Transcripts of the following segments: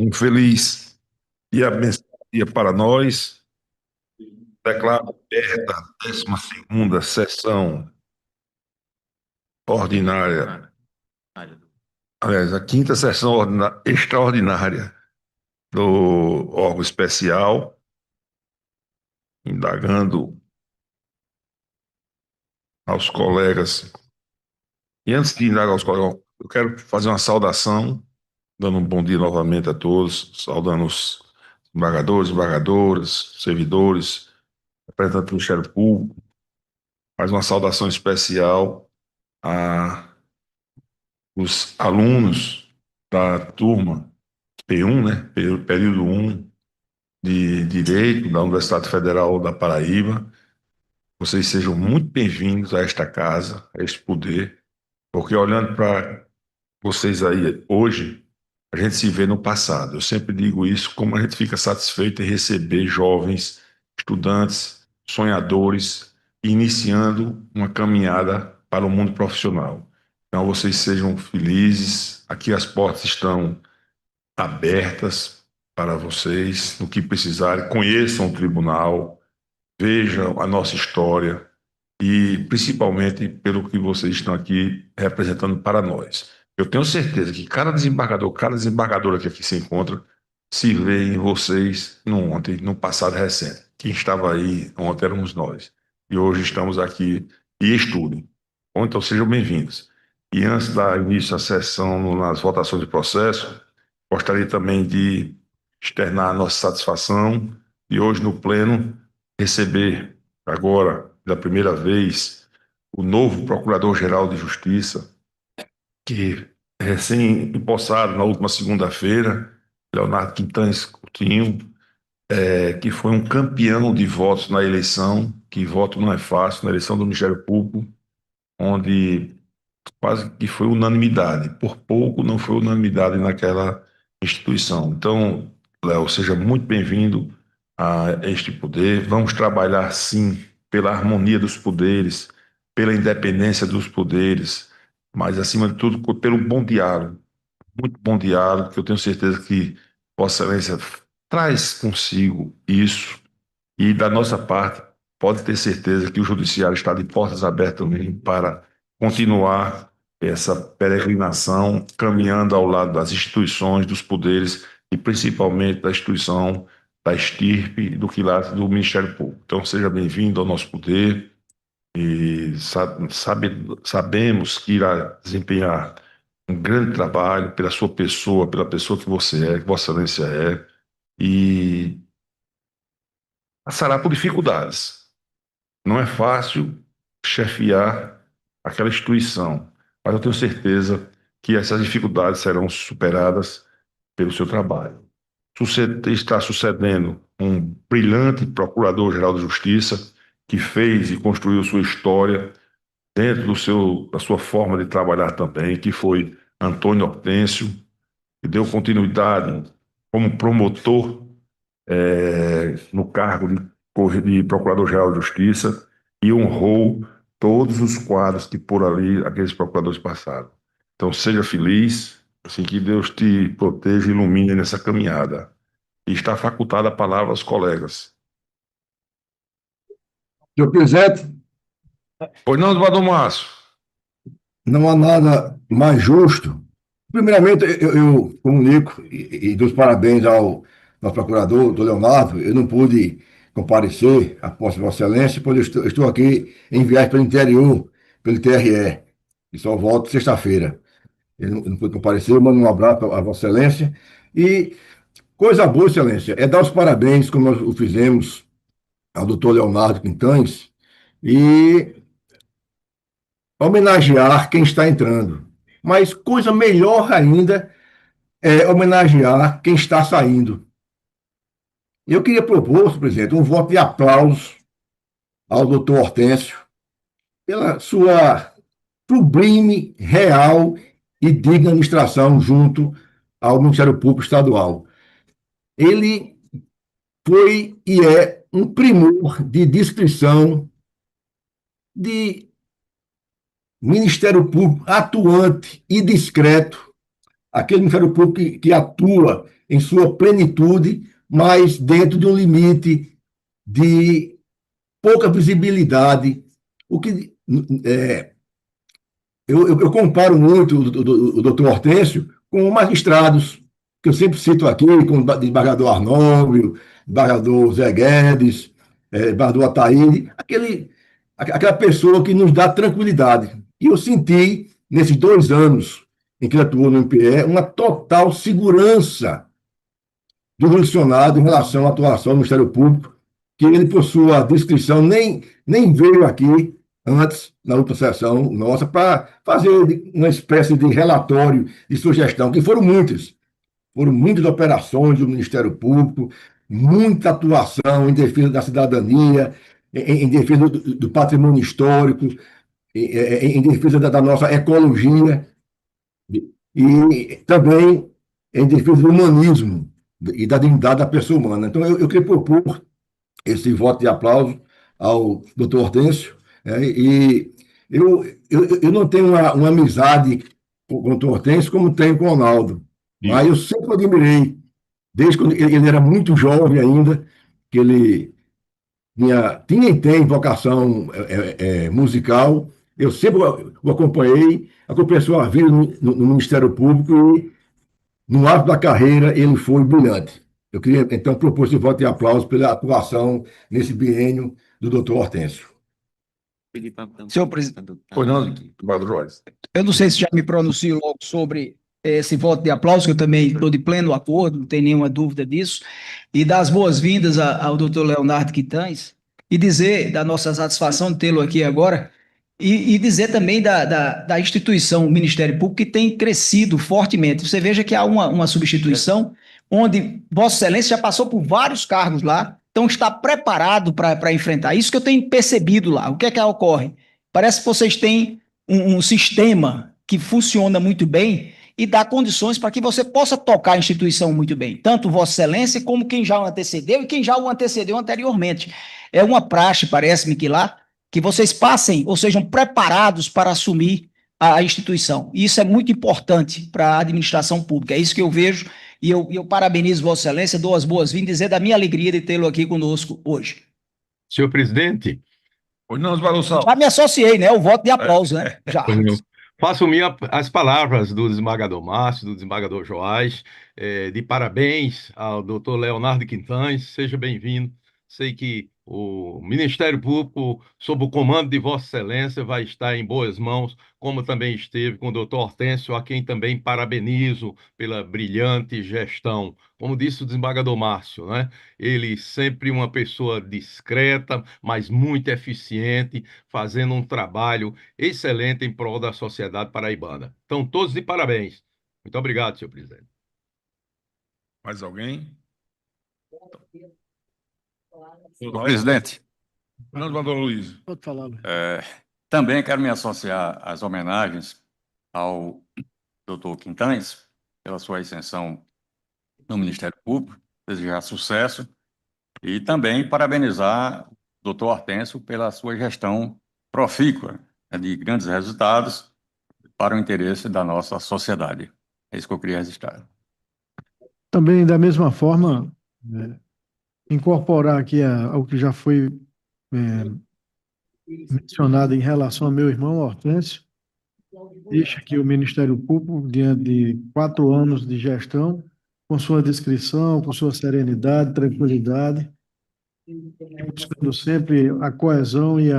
Um feliz e abençoado dia para nós. Declaro aberta a 12ª sessão ordinária, aliás, a quinta sessão extraordinária do órgão especial, indagando aos colegas. E antes de indagar aos colegas, eu quero fazer uma saudação, dando um bom dia novamente a todos, saudando os embargadores, embargadoras, servidores, representantes do Ministério Público, mais uma saudação especial a os alunos da turma P1, né, período 1 de Direito da Universidade Federal da Paraíba. Vocês sejam muito bem-vindos a esta casa, a este poder, porque olhando para vocês aí hoje, a gente se vê no passado. Eu sempre digo isso, como a gente fica satisfeito em receber jovens, estudantes, sonhadores, iniciando uma caminhada para o mundo profissional. Então, vocês sejam felizes. Aqui as portas estão abertas para vocês, no que precisarem. Conheçam o tribunal, vejam a nossa história e, principalmente, pelo que vocês estão aqui representando para nós. Eu tenho certeza que cada desembargador, cada desembargadora que aqui se encontra, se vê em vocês no ontem, no passado recente. Quem estava aí ontem éramos nós. E hoje estamos aqui e estudem. Bom, então sejam bem-vindos. E antes da início da sessão nas votações de processo, gostaria também de externar a nossa satisfação de hoje no pleno receber agora, pela primeira vez, o novo Procurador-Geral de Justiça, que recém-empossado na última segunda-feira, Leonardo Quintanes Coutinho, que foi um campeão de votos na eleição, que voto não é fácil, na eleição do Ministério Público, onde quase que foi unanimidade. Por pouco não foi unanimidade naquela instituição. Então, Léo, seja muito bem-vindo a este poder. Vamos trabalhar, sim, pela harmonia dos poderes, pela independência dos poderes, mas, acima de tudo, pelo bom diálogo. Muito bom diálogo, que eu tenho certeza que Vossa Excelência traz consigo isso. E, da nossa parte, pode ter certeza que o Judiciário está de portas abertas também para continuar essa peregrinação, caminhando ao lado das instituições, dos poderes e principalmente da instituição da estirpe do quilate do Ministério Público. Então, seja bem-vindo ao nosso poder e sabemos que irá desempenhar um grande trabalho pela sua pessoa, pela pessoa que você é, que Vossa Excelência é, e passará por dificuldades. Não é fácil chefiar aquela instituição, mas eu tenho certeza que essas dificuldades serão superadas pelo seu trabalho. Está sucedendo um brilhante procurador-geral de Justiça que fez e construiu sua história dentro da sua forma de trabalhar também, que foi Antônio Hortêncio, que deu continuidade como promotor no cargo de Procurador-Geral de Justiça e honrou todos os quadros que por ali aqueles procuradores passaram. Então, seja feliz, assim que Deus te proteja e ilumine nessa caminhada. E está facultada a palavra aos colegas. Senhor presidente, Pois não, Eduardo Márcio? não há nada mais justo. Primeiramente, eu comunico e dou os parabéns ao nosso procurador, doutor Leonardo. Eu não pude comparecer à posse de Vossa Excelência, pois eu estou aqui em viagem pelo interior, pelo TRE, e só volto sexta-feira. Eu não pude comparecer, eu mando um abraço a Vossa Excelência. E coisa boa, Excelência, é dar os parabéns, como nós o fizemos ao doutor Leonardo Quintanes, e homenagear quem está entrando. Mas coisa melhor ainda é homenagear quem está saindo. Eu queria propor, senhor presidente, um voto de aplauso ao doutor Hortêncio pela sua sublime, real e digna administração junto ao Ministério Público Estadual. Ele foi e é um primor de descrição de Ministério Público atuante e discreto, aquele Ministério Público que atua em sua plenitude, mas dentro de um limite de pouca visibilidade. O que eu comparo muito o doutor Hortêncio com magistrados, que eu sempre cito aqui, com o desembargador Arnóbio, desembargador Zé Guedes, desembargador Ataíde, aquela pessoa que nos dá tranquilidade. E eu senti, nesses 2 anos em que ele atuou no MPE, uma total segurança do jurisdicionado em relação à atuação do Ministério Público, que ele, por sua descrição, nem veio aqui antes, na outra sessão nossa, para fazer uma espécie de relatório de sugestão, que foram muitas operações do Ministério Público, muita atuação em defesa da cidadania, em defesa do patrimônio histórico, em defesa da nossa ecologia e também em defesa do humanismo e da dignidade da pessoa humana. Então, eu queria propor esse voto de aplauso ao doutor Hortêncio, e eu não tenho uma amizade com o doutor Hortêncio como tenho com o Ronaldo, mas eu sempre o admirei, desde quando ele era muito jovem ainda, que ele tinha e tem vocação musical. Eu sempre o acompanhei sua vida no Ministério Público e, no ato da carreira, ele foi brilhante. Eu queria, então, propor esse voto de aplauso pela atuação nesse biênio do doutor Hortêncio. Senhor presidente, Eu não sei se já me pronuncio logo sobre esse voto de aplauso, que eu também estou de pleno acordo, não tem nenhuma dúvida disso, e dar as boas-vindas ao doutor Leonardo Quitães, e dizer da nossa satisfação de tê-lo aqui agora, e dizer também da instituição, o Ministério Público, que tem crescido fortemente. Você veja que há uma substituição, onde Vossa Excelência já passou por vários cargos lá, então está preparado para enfrentar. Isso que eu tenho percebido lá. O que é que ocorre? Parece que vocês têm um sistema que funciona muito bem e dá condições para que você possa tocar a instituição muito bem, tanto Vossa Excelência como quem já o antecedeu e quem já o antecedeu anteriormente. É uma praxe, parece-me que lá, que vocês passem ou sejam preparados para assumir a instituição. E isso é muito importante para a administração pública. É isso que eu vejo e eu parabenizo Vossa Excelência, dou as boas-vindas e dizer da minha alegria de tê-lo aqui conosco hoje. Senhor presidente, Já me associei, né? O voto de aplauso, né? Já. faço as palavras do desembargador Márcio, do desembargador Joás, de parabéns ao doutor Leonardo Quitães, seja bem-vindo. Sei que o Ministério Público, sob o comando de Vossa Excelência, vai estar em boas mãos, como também esteve com o doutor Hortêncio, a quem também parabenizo pela brilhante gestão. Como disse o desembargador Márcio, né? Ele sempre uma pessoa discreta, mas muito eficiente, fazendo um trabalho excelente em prol da sociedade paraibana. Então, todos de parabéns. Muito obrigado, senhor presidente. Mais alguém? Senhor presidente, Fernando Luiz. Pode falar. também quero me associar às homenagens ao doutor Quitães pela sua ascensão no Ministério Público, desejar sucesso e também parabenizar o doutor Hortêncio pela sua gestão profícua, de grandes resultados para o interesse da nossa sociedade. É isso que eu queria registrar. Também, da mesma forma, incorporar aqui ao que já foi mencionado em relação ao meu irmão Hortêncio, deixa que o Ministério Público, diante de 4 anos de gestão, com sua discrição, com sua serenidade, tranquilidade, buscando sempre a coesão e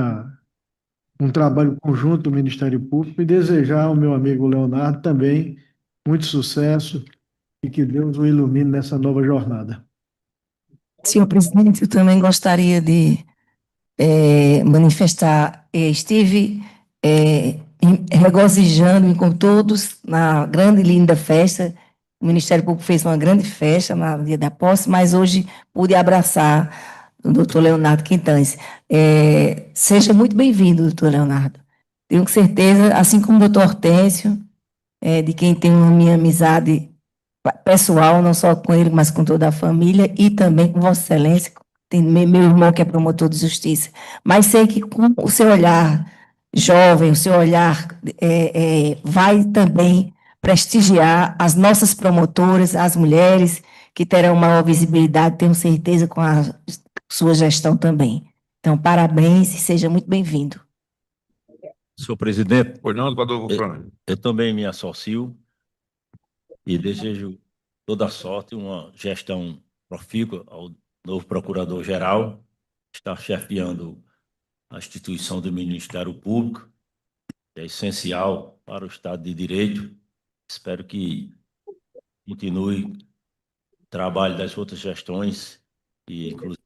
um trabalho conjunto do Ministério Público, e desejar ao meu amigo Leonardo também muito sucesso e que Deus o ilumine nessa nova jornada. Senhor presidente, eu também gostaria de manifestar, estive regozijando-me com todos na grande e linda festa. O Ministério Público fez uma grande festa no dia da posse, mas hoje pude abraçar o doutor Leonardo Quitães. Seja muito bem-vindo, doutor Leonardo. Tenho certeza, assim como o doutor Hortêncio, de quem tenho a minha amizade pessoal, não só com ele, mas com toda a família, e também com Vossa Excelência, tem meu irmão que é promotor de justiça. Mas sei que com o seu olhar jovem, o seu olhar vai também prestigiar as nossas promotoras, as mulheres que terão maior visibilidade, tenho certeza, com a sua gestão também. Então, parabéns e seja muito bem-vindo. Senhor presidente, Pois não, vereador Fernando? eu também me associo e desejo toda a sorte, uma gestão profícua ao novo procurador-geral, que está chefiando a instituição do Ministério Público, que é essencial para o Estado de Direito. Espero que continue o trabalho das outras gestões, e inclusive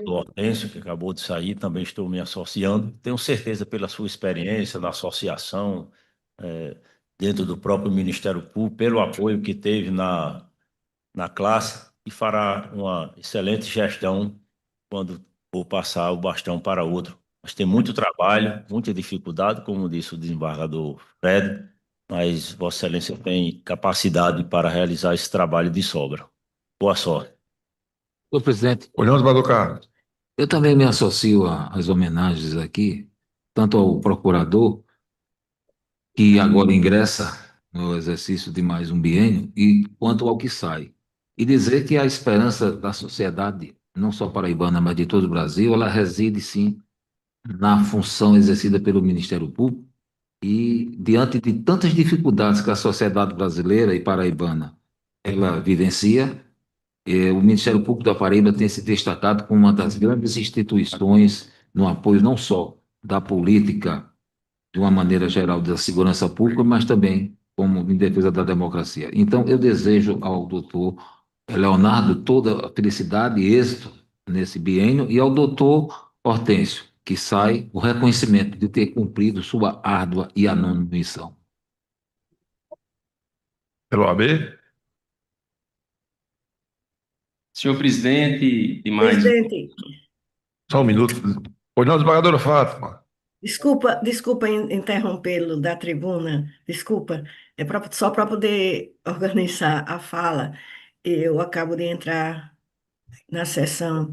do Hortêncio, que acabou de sair, também estou me associando. Tenho certeza, pela sua experiência na associação, dentro do próprio Ministério Público, pelo apoio que teve na classe, e fará uma excelente gestão quando for passar o bastão para outro. Mas tem muito trabalho, muita dificuldade, como disse o desembargador Fred, mas Vossa Excelência tem capacidade para realizar esse trabalho de sobra. Boa sorte. Senhor presidente, Pois não, vereador Carlos? eu também me associo às homenagens aqui, tanto ao procurador, que agora ingressa no exercício de mais um biênio, e quanto ao que sai. E dizer que a esperança da sociedade, não só paraibana, mas de todo o Brasil, ela reside, sim, na função exercida pelo Ministério Público, e diante de tantas dificuldades que a sociedade brasileira e paraibana ela vivencia, o Ministério Público da Paraíba tem se destacado como uma das grandes instituições no apoio não só da política, de uma maneira geral, da segurança pública, mas também como em defesa da democracia. Então, eu desejo ao doutor Leonardo toda a felicidade e êxito nesse biênio, e ao doutor Hortêncio, que sai o reconhecimento de ter cumprido sua árdua e anônima missão. Pelo AB? Senhor presidente, demais. Presidente, Só um minuto. Pois não, desembargadora Fátima? desculpa interrompê-lo da tribuna, desculpa, só para poder organizar a fala. Eu acabo de entrar na sessão.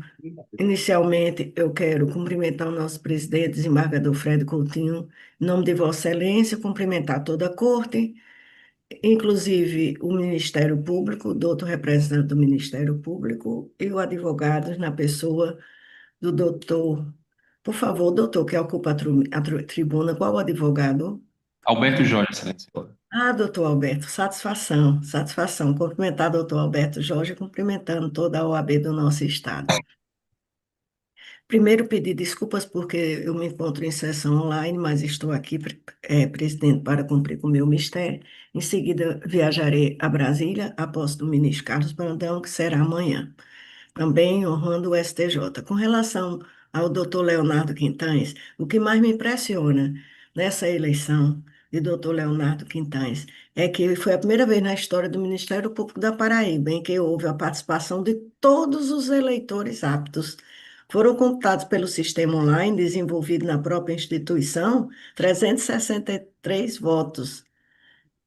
Inicialmente, eu quero cumprimentar o nosso presidente, desembargador Fred Coutinho, em nome de Vossa Excelência, cumprimentar toda a corte, inclusive o Ministério Público, o doutor representante do Ministério Público e o advogado na pessoa do doutor. Por favor, doutor, que ocupa a tribuna, qual o advogado? Alberto Jorge, excelência. Doutor Alberto, satisfação, satisfação. Cumprimentar doutor Alberto Jorge, cumprimentando toda a OAB do nosso estado. Primeiro, pedir desculpas porque eu me encontro em sessão online, mas estou aqui, presidente, para cumprir com o meu mistério. Em seguida, viajarei a Brasília, a posse do ministro Carlos Brandão, que será amanhã, também honrando o STJ. Com relação ao doutor Leonardo Quintães, o que mais me impressiona nessa eleição de doutor Leonardo Quintães é que foi a primeira vez na história do Ministério Público da Paraíba em que houve a participação de todos os eleitores aptos. Foram computados pelo sistema online desenvolvido na própria instituição 363 votos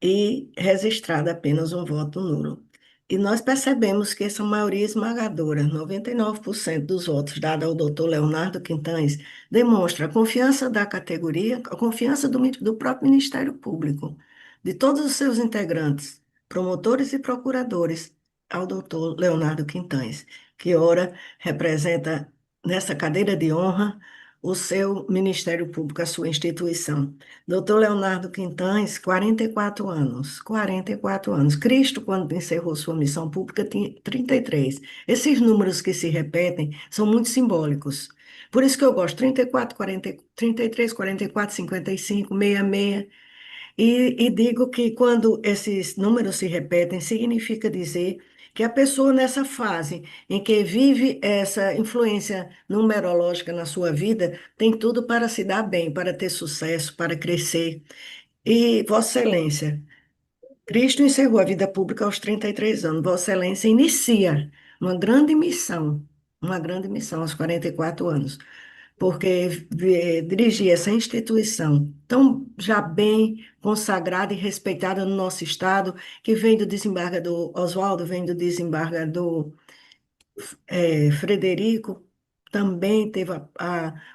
e registrado apenas um voto nulo. E nós percebemos que essa maioria esmagadora, 99% dos votos dados ao doutor Leonardo Quintães, demonstra a confiança da categoria, a confiança do próprio Ministério Público, de todos os seus integrantes, promotores e procuradores, ao doutor Leonardo Quintães, que ora representa nessa cadeira de honra o seu Ministério Público, a sua instituição. Doutor Leonardo Quintães, 44 anos, 44 anos. Cristo, quando encerrou sua missão pública, tinha 33. Esses números que se repetem são muito simbólicos. Por isso que eu gosto, 34, 40, 33, 44, 55, 66. E digo que quando esses números se repetem, significa dizer que a pessoa nessa fase em que vive essa influência numerológica na sua vida, tem tudo para se dar bem, para ter sucesso, para crescer. E Vossa Excelência, Cristo encerrou a vida pública aos 33 anos. Vossa Excelência inicia uma grande missão aos 44 anos, porque dirigir essa instituição tão já bem consagrada e respeitada no nosso estado, que vem do desembargador Oswaldo, vem do desembargador Frederico, também teve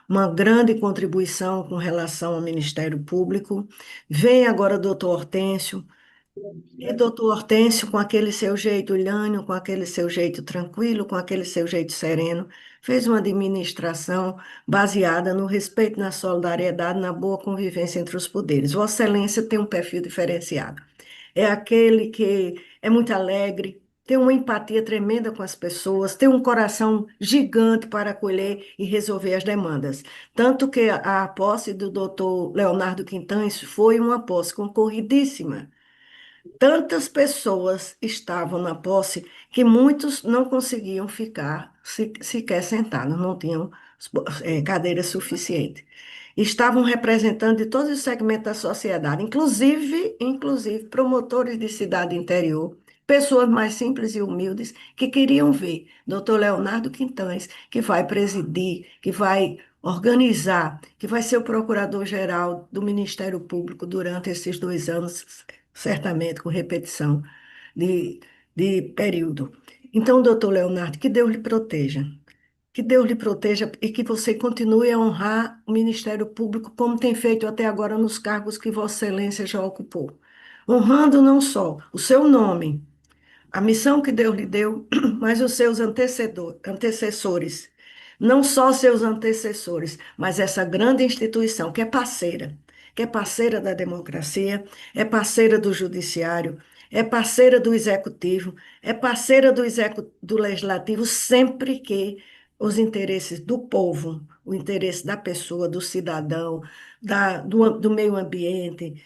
uma grande contribuição com relação ao Ministério Público. Vem agora o doutor Hortêncio, E doutor Hortêncio, com aquele seu jeito lhânio, com aquele seu jeito tranquilo, com aquele seu jeito sereno, fez uma administração baseada no respeito, na solidariedade, na boa convivência entre os poderes. Vossa Excelência tem um perfil diferenciado. É aquele que é muito alegre, tem uma empatia tremenda com as pessoas, tem um coração gigante para acolher e resolver as demandas. Tanto que a posse do doutor Leonardo Quintães foi uma posse concorridíssima. Tantas pessoas estavam na posse que muitos não conseguiam ficar sequer sentados, não tinham cadeira suficiente. Estavam representando de todos os segmentos da sociedade, inclusive promotores de cidade interior, pessoas mais simples e humildes que queriam ver doutor Leonardo Quintães, que vai presidir, que vai organizar, que vai ser o procurador-geral do Ministério Público durante esses 2 anos, certamente com repetição de período. Então, doutor Leonardo, que Deus lhe proteja. Que Deus lhe proteja e que você continue a honrar o Ministério Público como tem feito até agora nos cargos que Vossa Excelência já ocupou. Honrando não só o seu nome, a missão que Deus lhe deu, mas os seus antecessores. Não só seus antecessores, mas essa grande instituição que é parceira da democracia, é parceira do judiciário, é parceira do executivo, é parceira do legislativo, sempre que os interesses do povo, o interesse da pessoa, do cidadão, do meio ambiente,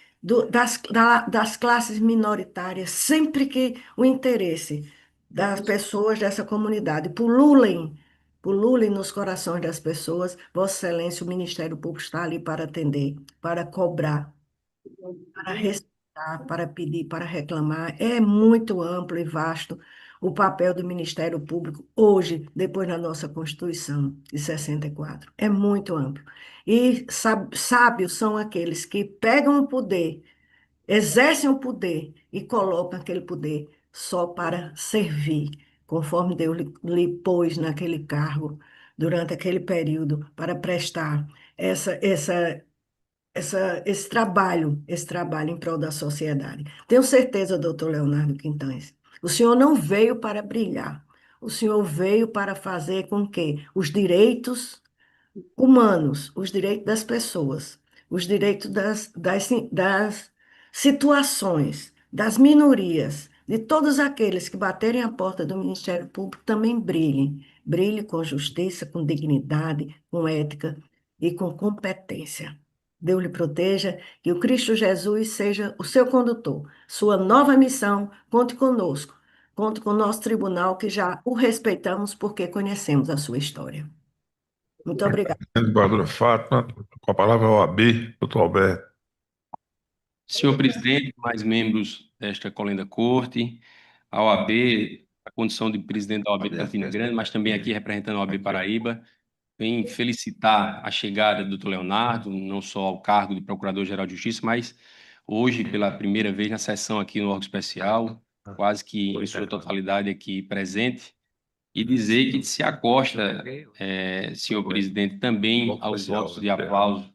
das classes minoritárias, sempre que o interesse das pessoas dessa comunidade pululem nos corações das pessoas, Vossa Excelência, o Ministério Público está ali para atender, para cobrar, para respeitar, para pedir, para reclamar. É muito amplo e vasto o papel do Ministério Público hoje, depois da nossa Constituição de 64. É muito amplo. E sábios são aqueles que pegam o poder, exercem o poder e colocam aquele poder só para servir, conforme Deus lhe pôs naquele cargo durante aquele período para prestar essa, essa esse trabalho em prol da sociedade. Tenho certeza, doutor Leonardo Quintães, o senhor não veio para brilhar, o senhor veio para fazer com que os direitos humanos, os direitos das pessoas, os direitos das situações, das minorias, de todos aqueles que baterem a porta do Ministério Público também brilhem. Brilhe com justiça, com dignidade, com ética e com competência. Deus lhe proteja, que o Cristo Jesus seja o seu condutor. Sua nova missão, conte conosco. Conte com o nosso tribunal, que já o respeitamos porque conhecemos a sua história. Muito obrigada. Desembargadora Fátima, com a palavra a OAB, doutor Alberto. Senhor presidente, mais membros desta colenda corte, a OAB, a condição de presidente da OAB de Campina Grande, mas também aqui representando a OAB Paraíba, vem felicitar a chegada do doutor Leonardo, não só ao cargo de Procurador-Geral de Justiça, mas hoje, pela primeira vez na sessão aqui no órgão especial, quase que em sua totalidade aqui presente, e dizer que se acosta, senhor presidente, também aos votos de aplauso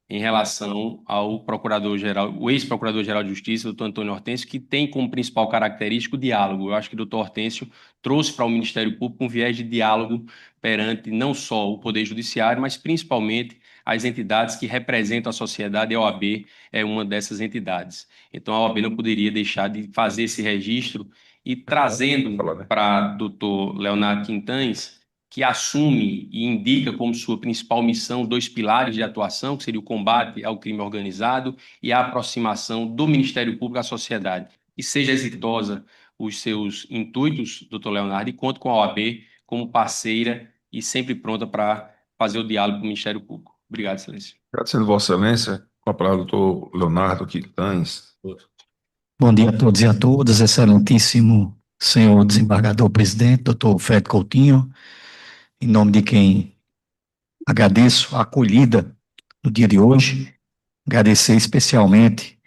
em relação ao procurador-geral, o ex-procurador-geral de Justiça, doutor Antônio Hortêncio, que tem como principal característica o diálogo. Eu acho que o doutor Hortêncio trouxe para o Ministério Público um viés de diálogo perante não só o Poder Judiciário, mas principalmente as entidades que representam a sociedade, e a OAB é uma dessas entidades. Então, a OAB não poderia deixar de fazer esse registro e trazendo para o doutor Leonardo Quintães, que assume e indica como sua principal missão 2 pilares de atuação, que seria o combate ao crime organizado e a aproximação do Ministério Público à sociedade. E seja exitosa os seus intuitos, doutor Leonardo, e conto com a OAB como parceira e sempre pronta para fazer o diálogo com o Ministério Público. Obrigado, excelência. Agradecendo Vossa Excelência, com a palavra doutor Leonardo Quintães. Bom dia a todos e a todas, excelentíssimo senhor desembargador presidente, doutor Fred Coutinho, em nome de quem agradeço a acolhida no dia de hoje, agradecer especialmente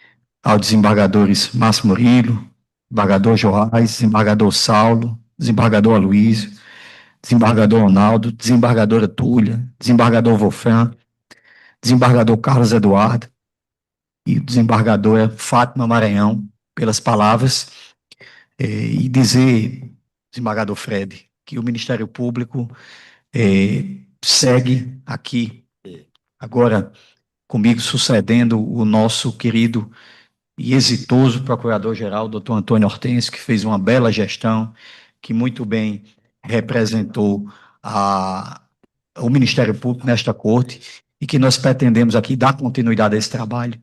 aos desembargadores Márcio Murilo, desembargador Joás, desembargador Saulo, desembargador Aloysio, desembargador Ronaldo, desembargadora Túlia, desembargador Wolfram, desembargador Carlos Eduardo e desembargadora Fátima Maranhão, pelas palavras, e dizer, desembargador Fred, que o Ministério Público segue aqui, agora comigo sucedendo o nosso querido e exitoso Procurador-Geral, doutor Antônio Hortêncio, que fez uma bela gestão, que muito bem representou o Ministério Público nesta corte, e que nós pretendemos aqui dar continuidade a esse trabalho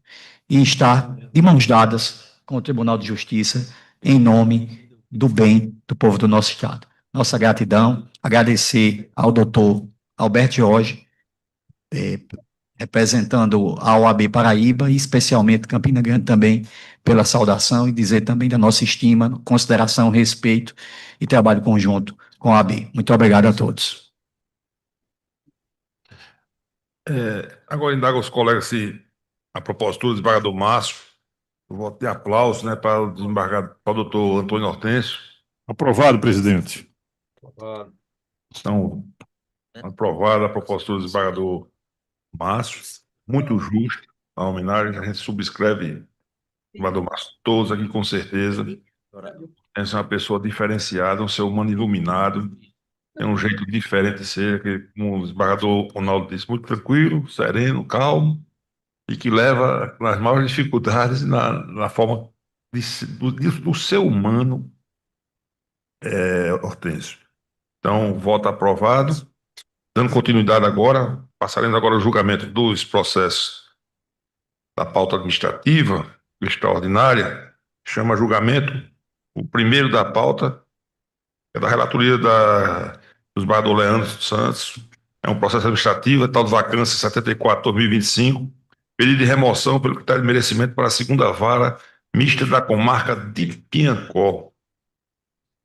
e estar de mãos dadas com o Tribunal de Justiça em nome do bem do povo do nosso Estado. Nossa gratidão, agradecer ao doutor Alberto Jorge, representando a OAB Paraíba e especialmente Campina Grande também pela saudação, e dizer também da nossa estima, consideração, respeito e trabalho conjunto com a OAB. Muito obrigado a todos. Agora indago aos colegas se, a propósito do desembargador Márcio, eu voto de aplauso, né, para o desembargador, para o doutor Antônio Hortêncio. Aprovado, presidente. Então, aprovada a proposta do desembargador Márcio, muito justo a homenagem, a gente subscreve, desembargador Márcio, todos aqui com certeza. Essa é uma pessoa diferenciada, um ser humano iluminado, tem um jeito diferente de ser, que, como o desembargador Ronaldo disse, muito tranquilo, sereno, calmo, e que leva nas maiores dificuldades na forma do ser humano, Hortêncio. Então, voto aprovado. Dando continuidade agora, passaremos agora ao julgamento dos processos da pauta administrativa extraordinária. Chama a julgamento o primeiro da pauta, é da relatoria do desembargador Leandro Santos. É um processo administrativo, tal de vacância 74/2025, pedido de remoção pelo critério de merecimento para a segunda vara mista da comarca de Piancó.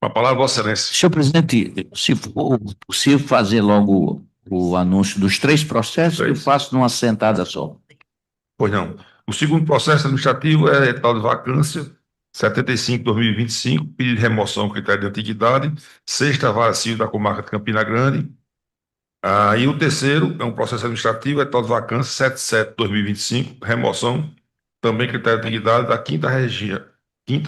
Com a palavra, Vossa Excelência. Senhor presidente, se for possível fazer logo o anúncio dos 3 processos, eu faço numa sentada só. Pois não. O segundo processo administrativo é tal de vacância 75/2025, pedido de remoção critério de antiguidade, sexta vara civil da comarca de Campina Grande. E o terceiro é um processo administrativo, é tal de vacância 77/2025, remoção, também critério de antiguidade, da quinta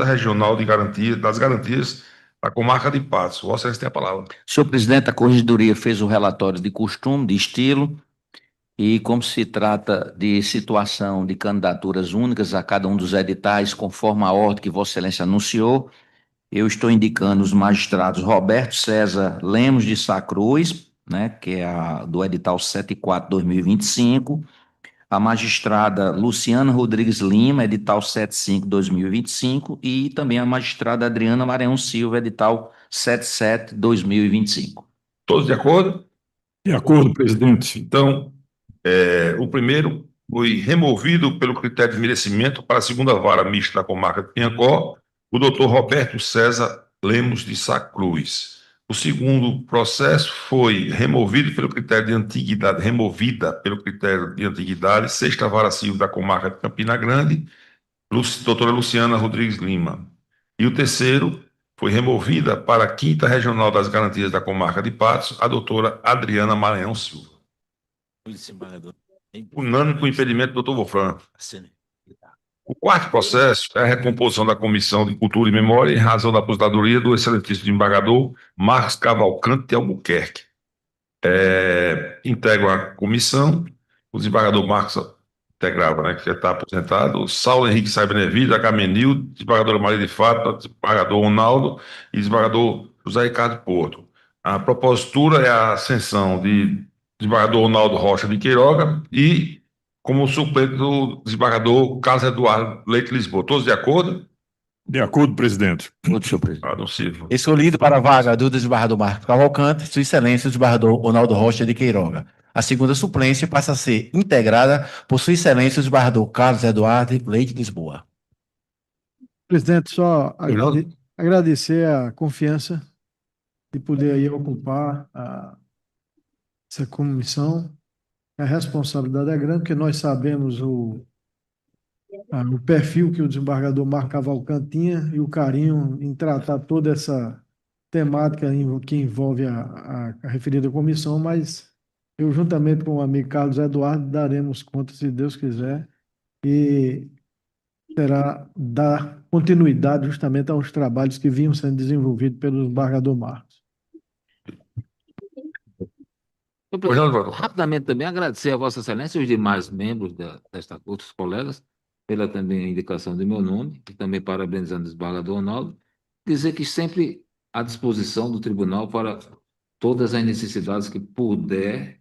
regional de garantia, das garantias da comarca de Patos. Vossa Excelência tem a palavra. Senhor presidente, a corregedoria fez o relatório de costume, de estilo, e como se trata de situação de candidaturas únicas a cada um dos editais, conforme a ordem que Vossa Excelência anunciou, eu estou indicando os magistrados Roberto César Lemos de Sá Cruz, né, que é do edital 74/2025, a magistrada Luciana Rodrigues Lima, edital 75/2025, e também a magistrada Adriana Maranhão Silva, edital 77/2025. Todos de acordo? De acordo, presidente. Então, o primeiro foi removido pelo critério de merecimento para a segunda vara mista da comarca de Piancó, o doutor Roberto César Lemos de Sá Cruz. O segundo processo foi removida pelo critério de antiguidade, sexta vara civil da comarca de Campina Grande, doutora Luciana Rodrigues Lima. E o terceiro foi removida para a quinta regional das garantias da comarca de Patos, a doutora Adriana Maranhão Silva. Unânime com o impedimento do doutor Wolfram. O quarto processo é a recomposição da Comissão de Cultura e Memória em razão da aposentadoria do excelentíssimo desembargador Marcos Cavalcante de Albuquerque. Integro a comissão, o desembargador Marcos integrava, né, que já está aposentado, Saulo Henrique Saibeneville, Agamenil, desembargadora Maria de Fátima, desembargador Ronaldo e desembargador José Ricardo Porto. A propositura é a ascensão de desembargador Ronaldo Rocha de Queiroga e como suplente do desembargador Carlos Eduardo Leite Lisboa. Todos de acordo? De acordo, presidente. Todos, senhor presidente. Adonsível. Escolhido para a vaga do desembargador Marcos Cavalcante, Sua Excelência o desembargador Ronaldo Rocha de Queiroga. A segunda suplência passa a ser integrada por Sua Excelência o desembargador Carlos Eduardo Leite Lisboa. Presidente, só agradecer a confiança de poder aí ocupar essa comissão. A responsabilidade é grande, porque nós sabemos o perfil que o desembargador Marcos Cavalcante tinha e o carinho em tratar toda essa temática que envolve a referida comissão, mas eu, juntamente com o amigo Carlos Eduardo, daremos conta, se Deus quiser, e será dar continuidade justamente aos trabalhos que vinham sendo desenvolvidos pelo desembargador Marcos. Senhor presidente, rapidamente também agradecer a Vossa Excelência e os demais membros desta corte, os colegas, pela também indicação do meu nome, e também parabenizando o desembargador Ronaldo, dizer que sempre à disposição do tribunal para todas as necessidades que puder,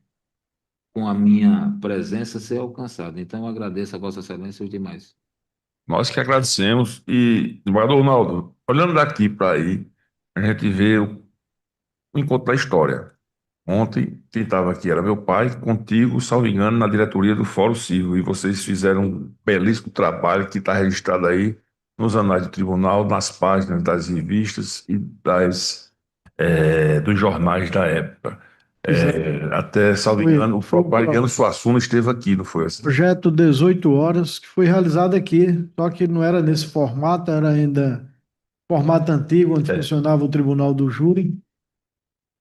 com a minha presença, ser alcançada. Então, agradeço a Vossa Excelência e os demais. Nós que agradecemos. E, desembargador Ronaldo, olhando daqui para aí, a gente vê o encontro da história. Ontem, quem estava aqui era meu pai, contigo, salvo engano, na diretoria do Fórum Civil. E vocês fizeram um belíssimo trabalho que está registrado aí nos anais do tribunal, nas páginas das revistas e dos jornais da época. Até, salvo engano, o próprio Ariano Suassuna esteve aqui, não foi assim? Projeto 18 horas, que foi realizado aqui, só que não era nesse formato, era ainda formato antigo, onde funcionava o Tribunal do Júri,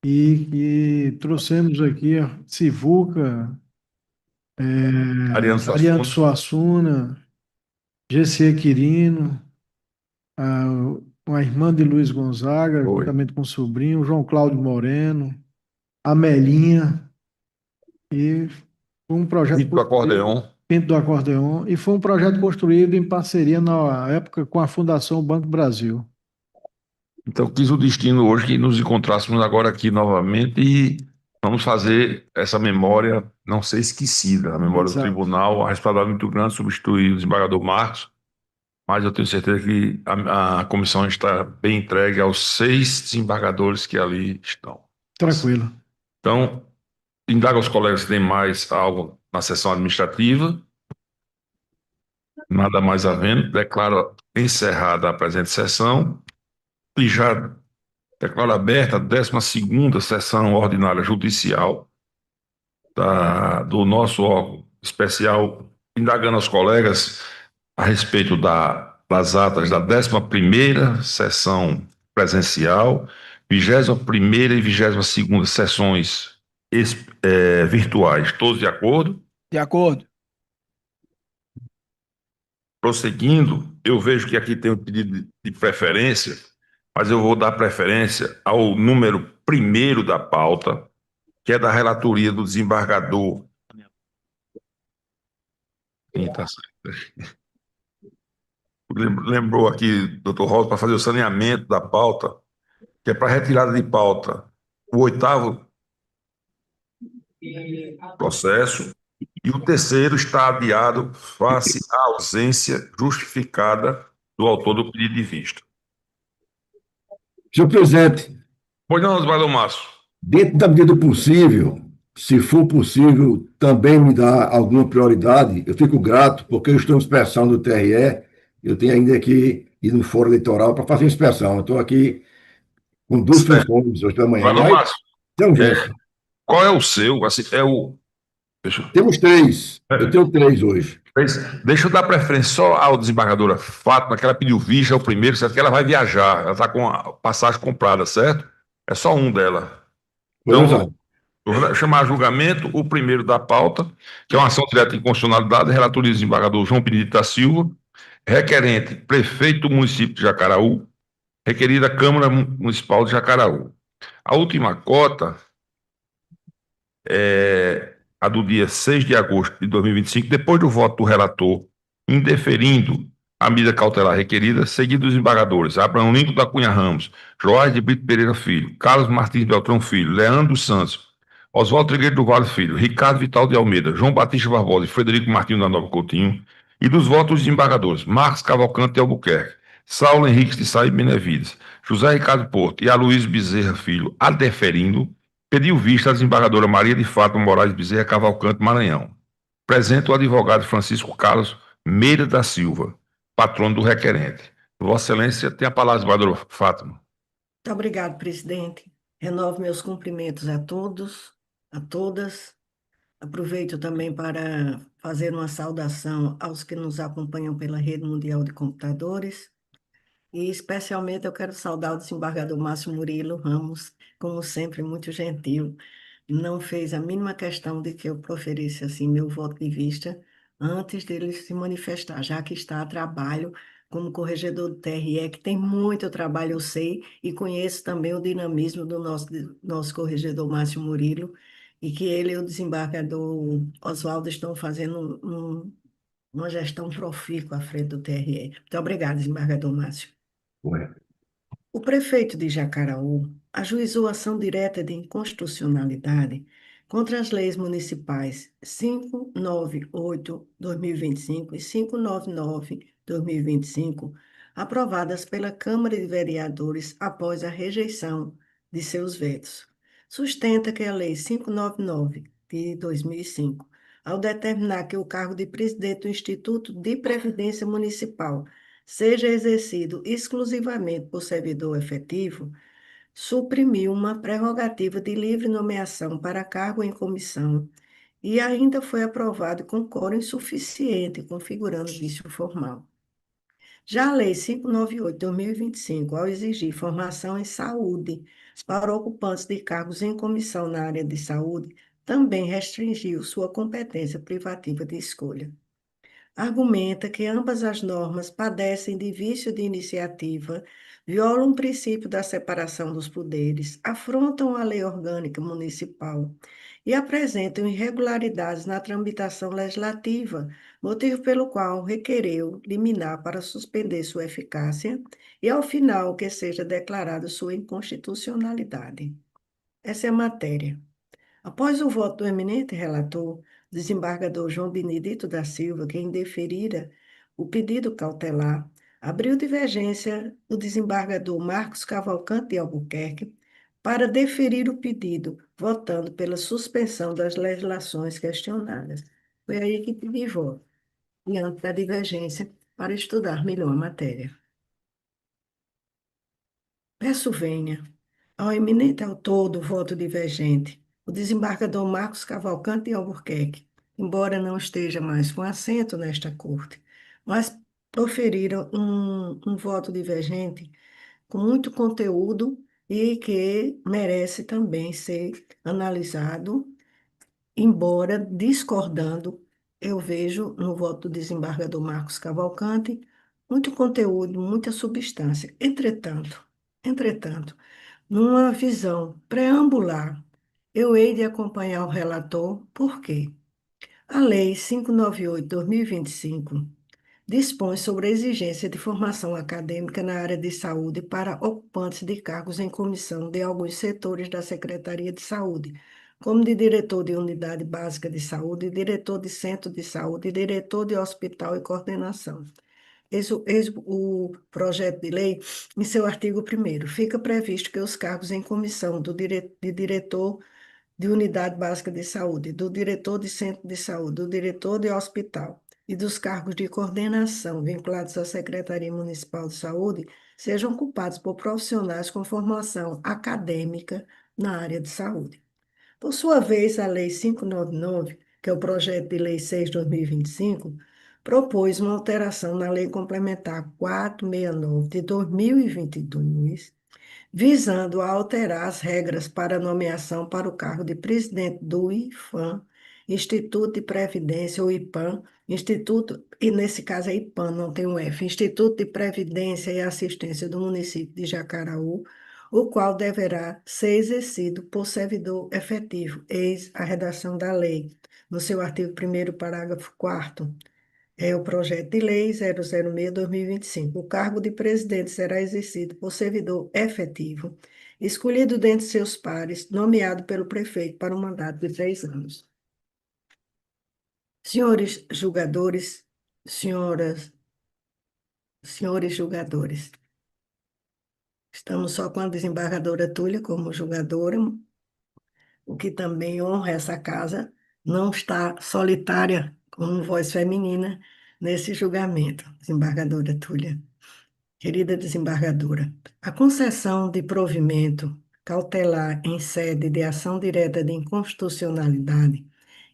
e trouxemos aqui a Sivuca, Ariano Suassuna, GC Quirino, a irmã de Luiz Gonzaga, juntamente com o sobrinho, João Cláudio Moreno, a Melinha, e foi um projeto... Pinto do Acordeon. Pinto do Acordeon, e foi um projeto construído em parceria na época com a Fundação Banco Brasil. Então, quis o destino hoje que nos encontrássemos agora aqui novamente e vamos fazer essa memória não ser esquecida, a memória do tribunal. A responsabilidade muito grande substituir o desembargador Marcos, mas eu tenho certeza que a comissão está bem entregue aos 6 desembargadores que ali estão. Tranquilo. Então, indago aos colegas se tem mais algo na sessão administrativa. Nada mais havendo, declaro encerrada a presente sessão e já declaro aberta a 12ª sessão ordinária judicial do nosso órgão especial, indagando aos colegas a respeito das atas da 11ª sessão presencial, 21ª e 22ª sessões virtuais. Todos de acordo? De acordo. Prosseguindo, eu vejo que aqui tem um pedido de preferência, mas eu vou dar preferência ao número 1º da pauta, que é da relatoria do desembargador. Tá certo. Lembrou aqui, doutor Rosa, para fazer o saneamento da pauta, que é para retirada de pauta o 8º processo, e o 3º está adiado face à ausência justificada do autor do pedido de vista. Senhor presidente. Pois não, desembargador Márcio. Dentro da medida do possível, se for possível, também me dá alguma prioridade. Eu fico grato, porque eu estou em inspeção do TRE, eu tenho ainda que ir no fórum eleitoral para fazer inspeção. Eu estou aqui com 2 funções hoje da manhã. Desembargador Márcio, tem urgência. qual é o seu? Assim, Temos 3. Eu tenho 3 hoje. Deixa eu dar preferência só ao desembargadora Fátima, que ela pediu vista, é o primeiro, certo? Que ela vai viajar, ela está com a passagem comprada, certo? É só um dela. Então, vou chamar a julgamento o 1º da pauta, que é uma ação direta de inconstitucionalidade, relatoria do desembargador João Benedito da Silva, requerente prefeito do município de Jacaraú, requerida Câmara Municipal de Jacaraú. A última cota é a do dia 6 de agosto de 2025, depois do voto do relator, indeferindo a medida cautelar requerida, seguido dos embargadores Abraão Lincoln da Cunha Ramos, Joás de Brito Pereira Filho, Carlos Martins Beltrão Filho, Leandro Santos, Oswaldo Trigueiro do Vale Filho, Ricardo Vital de Almeida, João Batista Barbosa e Frederico Martins da Nova Coutinho, e dos votos dos desembargadores Marcos Cavalcante de Albuquerque, Saulo Henrique de Saí Benevides, José Ricardo Porto e Aloysio Bezerra Filho, adeferindo, pediu vista à desembargadora Maria de Fátima Moraes Bezerra Cavalcante Maranhão. Presente o advogado Francisco Carlos Meira da Silva, patrono do requerente. Vossa Excelência tem a palavra, desembargadora Fátima. Muito obrigado, presidente. Renovo meus cumprimentos a todos, a todas. Aproveito também para fazer uma saudação aos que nos acompanham pela Rede Mundial de Computadores. E, especialmente, eu quero saudar o desembargador Márcio Murilo Ramos, como sempre, muito gentil. Não fez a mínima questão de que eu proferisse assim meu voto de vista, antes dele se manifestar, já que está a trabalho como corregedor do TRE, que tem muito trabalho, eu sei, e conheço também o dinamismo do nosso corregedor Márcio Murilo, e que ele e o desembargador Oswaldo estão fazendo uma gestão profícua à frente do TRE. Muito obrigada, desembargador Márcio. Ué. O prefeito de Jacaraú ajuizou ação direta de inconstitucionalidade contra as leis municipais 598/2025 e 599/2025, aprovadas pela Câmara de Vereadores após a rejeição de seus vetos. Sustenta que a Lei 599 de 2005, ao determinar que o cargo de presidente do Instituto de Previdência Municipal seja exercido exclusivamente por servidor efetivo, suprimiu uma prerrogativa de livre nomeação para cargo em comissão e ainda foi aprovado com quórum insuficiente, configurando vício formal. Já a Lei 598/2025, ao exigir formação em saúde para ocupantes de cargos em comissão na área de saúde, também restringiu sua competência privativa de escolha. Argumenta que ambas as normas padecem de vício de iniciativa, violam o princípio da separação dos poderes, afrontam a lei orgânica municipal e apresentam irregularidades na tramitação legislativa, motivo pelo qual requereu liminar para suspender sua eficácia e, ao final, que seja declarada sua inconstitucionalidade. Essa é a matéria. Após o voto do eminente relator, desembargador João Benedito da Silva, que indeferira o pedido cautelar, abriu divergência o desembargador Marcos Cavalcante de Albuquerque para deferir o pedido, votando pela suspensão das legislações questionadas. Foi aí que pedi voto, diante da divergência, para estudar melhor a matéria. Peço venha ao eminente autor do voto divergente, o desembargador Marcos Cavalcante de Albuquerque, embora não esteja mais com assento nesta corte, mas proferiram um voto divergente com muito conteúdo e que merece também ser analisado, embora discordando, eu vejo no voto do desembargador Marcos Cavalcante muito conteúdo, muita substância. Entretanto, numa visão preambular, eu hei de acompanhar o relator, porque a Lei 598/2025 dispõe sobre a exigência de formação acadêmica na área de saúde para ocupantes de cargos em comissão de alguns setores da Secretaria de Saúde, como de diretor de unidade básica de saúde, diretor de centro de saúde, diretor de hospital e coordenação. Eis o projeto de lei, em seu artigo 1º, fica previsto que os cargos em comissão de diretor de unidade básica de saúde, do diretor de centro de saúde, do diretor de hospital e dos cargos de coordenação vinculados à Secretaria Municipal de Saúde sejam ocupados por profissionais com formação acadêmica na área de saúde. Por sua vez, a Lei 599, que é o projeto de Lei 6/2025, propôs uma alteração na Lei Complementar 469 de 2022, visando a alterar as regras para nomeação para o cargo de presidente do IFAM, Instituto de Previdência, ou IPAM, Instituto, e nesse caso é IPAM, não tem um F, Instituto de Previdência e Assistência do município de Jacaraú, o qual deverá ser exercido por servidor efetivo, eis a redação da lei, no seu artigo 1º, parágrafo 4º. É o projeto de lei 006/2025. O cargo de presidente será exercido por servidor efetivo, escolhido dentre seus pares, nomeado pelo prefeito para um mandato de 3 anos. Senhores julgadores, senhores julgadores, estamos só com a desembargadora Túlia como julgadora, o que também honra essa casa, não está solitária como voz feminina nesse julgamento, desembargadora Túlia. Querida desembargadora, a concessão de provimento cautelar em sede de ação direta de inconstitucionalidade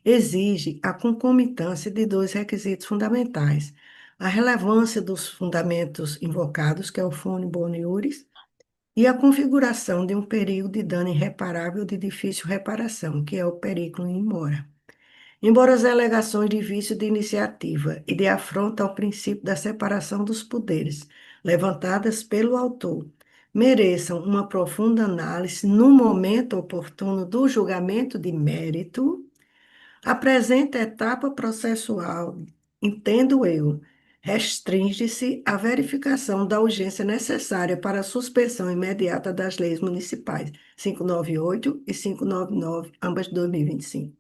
exige a concomitância de 2 requisitos fundamentais: a relevância dos fundamentos invocados, que é o fune boni iuris, e a configuração de um perigo de dano irreparável de difícil reparação, que é o periculum in mora. Embora as alegações de vício de iniciativa e de afronta ao princípio da separação dos poderes, levantadas pelo autor, mereçam uma profunda análise no momento oportuno do julgamento de mérito, a presente etapa processual, entendo eu, restringe-se à verificação da urgência necessária para a suspensão imediata das leis municipais 598 e 599, ambas de 2025.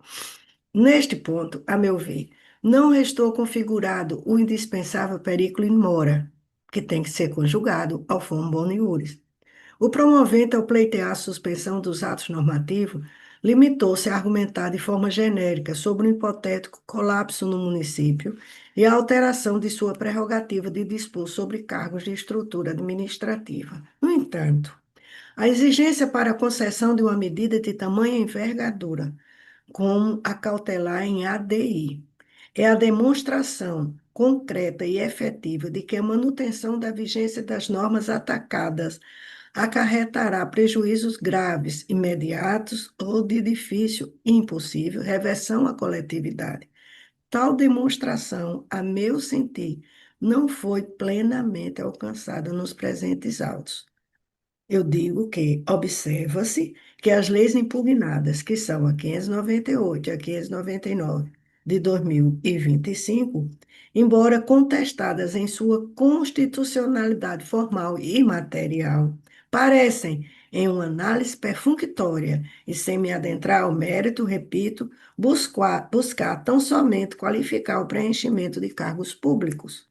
Neste ponto, a meu ver, não restou configurado o indispensável periculo in mora, que tem que ser conjugado ao fum boni iuris. O promovente, ao pleitear a suspensão dos atos normativos, limitou-se a argumentar de forma genérica sobre o hipotético colapso no município e a alteração de sua prerrogativa de dispor sobre cargos de estrutura administrativa. No entanto, a exigência para a concessão de uma medida de tamanha envergadura, como a cautelar em ADI, é a demonstração concreta e efetiva de que a manutenção da vigência das normas atacadas acarretará prejuízos graves, imediatos ou de difícil e impossível reversão à coletividade. Tal demonstração, a meu sentir, não foi plenamente alcançada nos presentes autos. Eu digo que observa-se que as leis impugnadas, que são a 598 e a 599 de 2025, embora contestadas em sua constitucionalidade formal e material, parecem, em uma análise perfunctória e sem me adentrar ao mérito, repito, buscar tão somente qualificar o preenchimento de cargos públicos.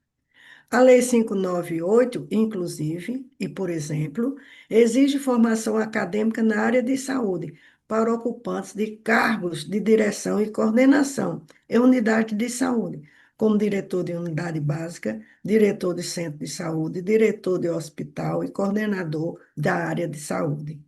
A Lei 598, inclusive, e por exemplo, exige formação acadêmica na área de saúde para ocupantes de cargos de direção e coordenação em unidade de saúde, como diretor de unidade básica, diretor de centro de saúde, diretor de hospital e coordenador da área de saúde.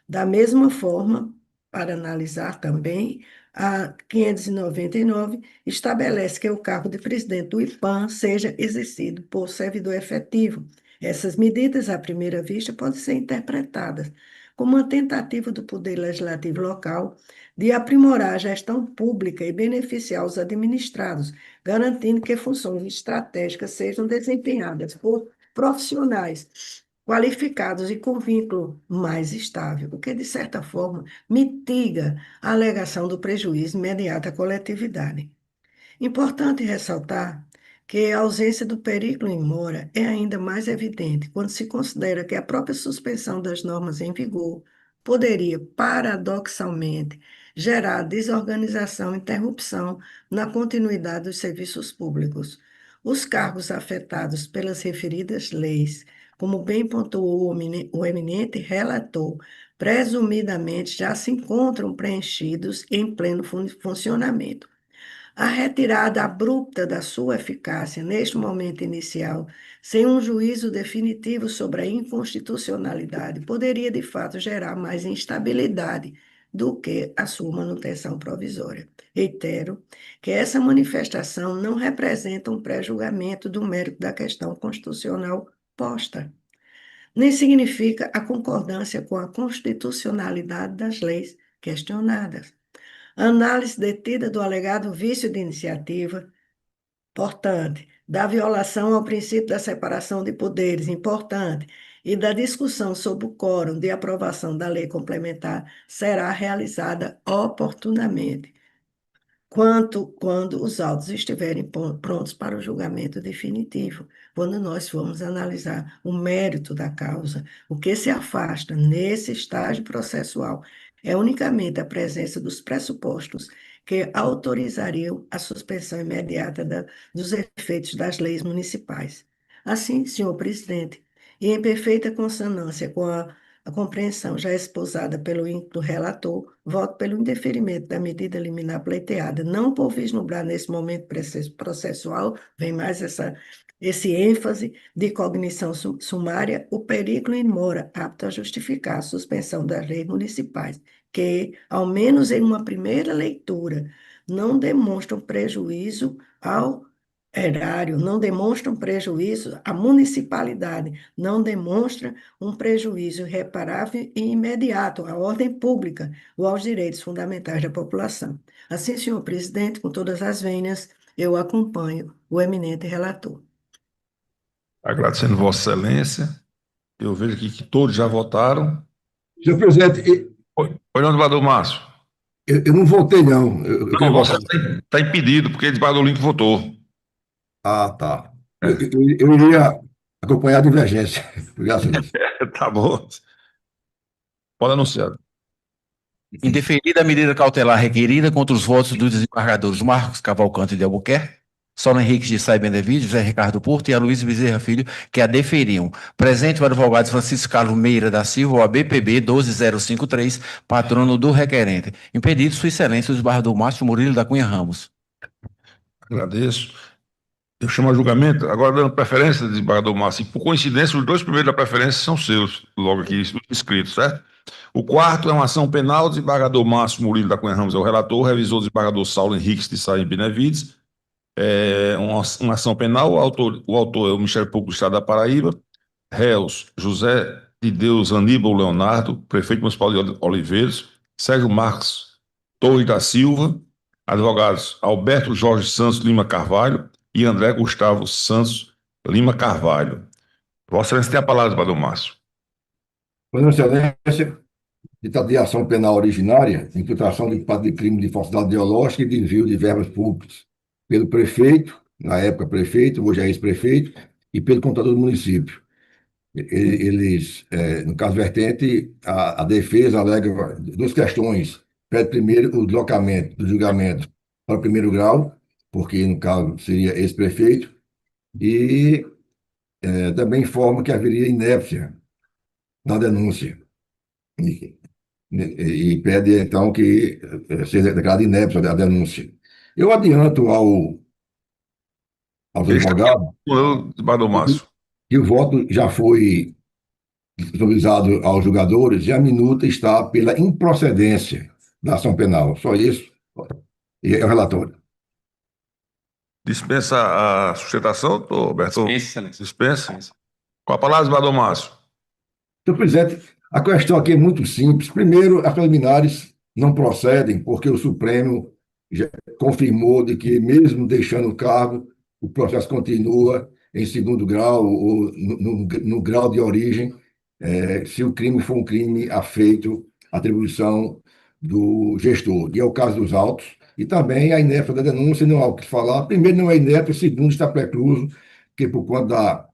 Da mesma forma, para analisar também, a 599 estabelece que o cargo de presidente do IPAM seja exercido por servidor efetivo. Essas medidas, à primeira vista, podem ser interpretadas como uma tentativa do Poder Legislativo local de aprimorar a gestão pública e beneficiar os administrados, garantindo que funções estratégicas sejam desempenhadas por profissionais qualificados e com vínculo mais estável, o que, de certa forma, mitiga a alegação do prejuízo imediato à coletividade. Importante ressaltar que a ausência do periculo in mora é ainda mais evidente quando se considera que a própria suspensão das normas em vigor poderia, paradoxalmente, gerar desorganização e interrupção na continuidade dos serviços públicos. Os cargos afetados pelas referidas leis, como bem pontuou o eminente relator, presumidamente já se encontram preenchidos em pleno funcionamento. A retirada abrupta da sua eficácia neste momento inicial, sem um juízo definitivo sobre a inconstitucionalidade, poderia, de fato, gerar mais instabilidade do que a sua manutenção provisória. Reitero que essa manifestação não representa um pré-julgamento do mérito da questão constitucional posta, nem significa a concordância com a constitucionalidade das leis questionadas. A análise detida do alegado vício de iniciativa, importante, da violação ao princípio da separação de poderes, importante, e da discussão sobre o quórum de aprovação da lei complementar será realizada oportunamente, quando os autos estiverem prontos para o julgamento definitivo, quando nós formos analisar o mérito da causa. O que se afasta nesse estágio processual é unicamente a presença dos pressupostos que autorizariam a suspensão imediata dos efeitos das leis municipais. Assim, senhor presidente, e em perfeita consonância com a compreensão já esposada pelo ínclito relator, voto pelo indeferimento da medida liminar pleiteada, não por vislumbrar nesse momento processual, vem mais esse ênfase de cognição sumária, o periculo in mora, apto a justificar a suspensão das leis municipais, que, ao menos em uma primeira leitura, não demonstram prejuízo ao erário não demonstra um prejuízo, a municipalidade não demonstra um prejuízo irreparável e imediato à ordem pública ou aos direitos fundamentais da população. Assim, senhor presidente, com todas as vênias, eu acompanho o eminente relator. Agradecendo Vossa Excelência, eu vejo aqui que todos já votaram. Senhor presidente, Oi, desembargador Márcio. eu não votei, não. Eu Não, queria você votar. está impedido, porque o desembargador Link votou. Ah, tá. Eu iria acompanhar a divergência. Graças a Deus. Tá bom. Pode anunciar. Indeferida a medida cautelar requerida contra os votos dos desembargadores Marcos Cavalcante de Albuquerque, Solon Henrique de Sá e Benevides, José Ricardo Porto e Aloysio Bezerra Filho, que a deferiam. Presente o advogado Francisco Carlos Meira da Silva, OAB-PB 12053, patrono do requerente. Impedido, Sua Excelência, o desembargador Márcio Murilo da Cunha Ramos. Agradeço. Eu chamo a julgamento, agora dando preferência, desembargador Márcio. E, por coincidência, os dois primeiros da preferência são seus, logo aqui escritos, certo? O quarto é uma ação penal, desembargador Márcio Murilo da Cunha Ramos é o relator, revisor desembargador Saulo Henriques de Sá e Benevides. É uma ação penal, o autor é o Ministério Público do Estado da Paraíba. Réus, José de Deus Aníbal Leonardo, prefeito municipal de Oliveiros. Sérgio Marcos Torres da Silva. Advogados Alberto Jorge Santos Lima Carvalho e André Gustavo Santos Lima Carvalho. Vossa Excelência tem a palavra, desembargador Márcio. Vossa Excelência, de ação penal originária, infiltração de crime de falsidade ideológica e desvio de verbas públicas pelo prefeito, na época prefeito, hoje é ex-prefeito, e pelo contador do município. Eles, no caso vertente, a defesa alega duas questões. Pede primeiro o deslocamento do julgamento para o primeiro grau, porque, no caso, seria ex-prefeito, e também informa que haveria inépcia na denúncia. E pede, então, que seja declarada inépcia a denúncia. Eu adianto aos advogados desembargador Márcio. que o voto já foi disponibilizado aos julgadores e a minuta está pela improcedência da ação penal. Só isso. E é o relatório. Dispensa a sustentação, doutor Alberto? Dispensa. Com a palavra, desembargador Márcio. Senhor presidente, a questão aqui é muito simples. Primeiro, as preliminares não procedem, porque o Supremo já confirmou de que, mesmo deixando o cargo, o processo continua em segundo grau ou no grau de origem, se o crime for um crime afeito à atribuição do gestor. E é o caso dos autos. E também a inépcia da denúncia, não há o que falar. Primeiro, não é inépcia, segundo, está precluso, que por conta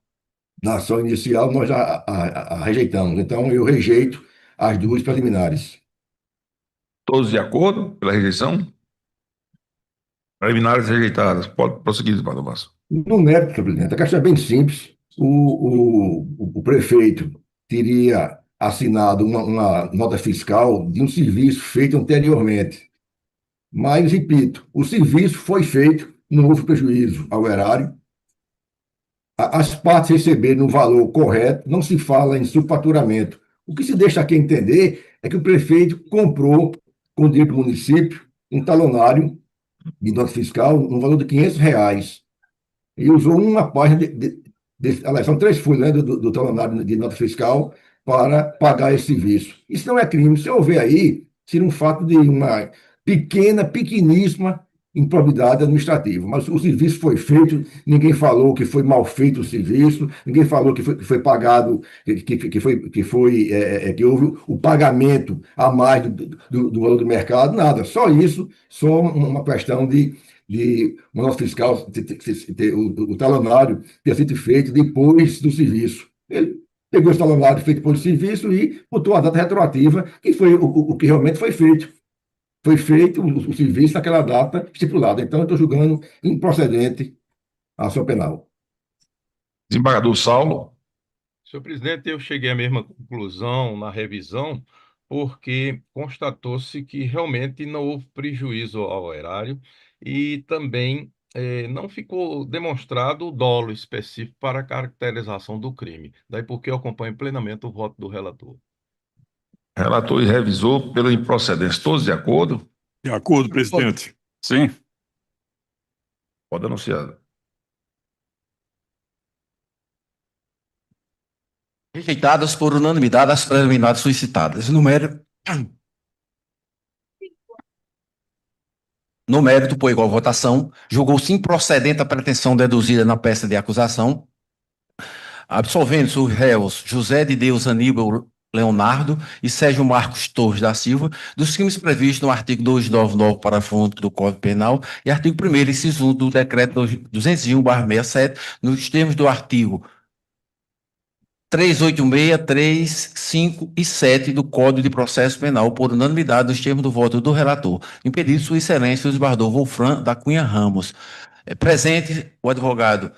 da ação inicial nós já a rejeitamos. Então, eu rejeito as duas preliminares. Todos de acordo pela rejeição? Preliminares rejeitadas. Pode prosseguir, desembargador Márcio. No mérito, senhor presidente, a questão é bem simples. O prefeito teria assinado uma nota fiscal de um serviço feito anteriormente. Mas, repito, o serviço foi feito, não houve prejuízo ao erário. As partes receberam o valor correto, não se fala em superfaturamento. O que se deixa aqui entender é que o prefeito comprou, com dinheiro do município, um talonário de nota fiscal no valor de R$ 500 e usou uma página são 3 folhas, né, do talonário de nota fiscal para pagar esse serviço. Isso não é crime. Se houver aí, seria um fato de uma pequeníssima improbidade administrativa. Mas o serviço foi feito, ninguém falou que foi mal feito o serviço, ninguém falou que foi pagado, que houve o pagamento a mais do valor do mercado, nada. Só isso, só uma questão de uma nota fiscal, o talonário ter sido feito depois do serviço. Ele pegou esse talonário feito depois do serviço e botou a data retroativa, que foi o que realmente foi feito. Foi feito o serviço naquela data estipulada. Então, eu estou julgando improcedente a ação penal. Desembargador Saulo. Senhor presidente, eu cheguei à mesma conclusão na revisão, porque constatou-se que realmente não houve prejuízo ao erário e também não ficou demonstrado o dolo específico para a caracterização do crime. Daí porque eu acompanho plenamente o voto do relator. Relator e revisor pela improcedência. Todos de acordo? De acordo, presidente. Sim. Pode anunciar. Rejeitadas por unanimidade as preliminares solicitadas. No mérito, por igual votação, julgou-se improcedente a pretensão deduzida na peça de acusação, absolvendo-se os réus José de Deus Aníbal Leonardo e Sérgio Marcos Torres da Silva dos crimes previstos no artigo 299, parágrafo único do Código Penal e artigo 1º, inciso 1 do Decreto 201/67, nos termos do artigo 386, 3, 5 e 7 do Código de Processo Penal, por unanimidade, nos termos do voto do relator. Impedido Sua Excelência, o desembargador Wolfram da Cunha Ramos. Presente o advogado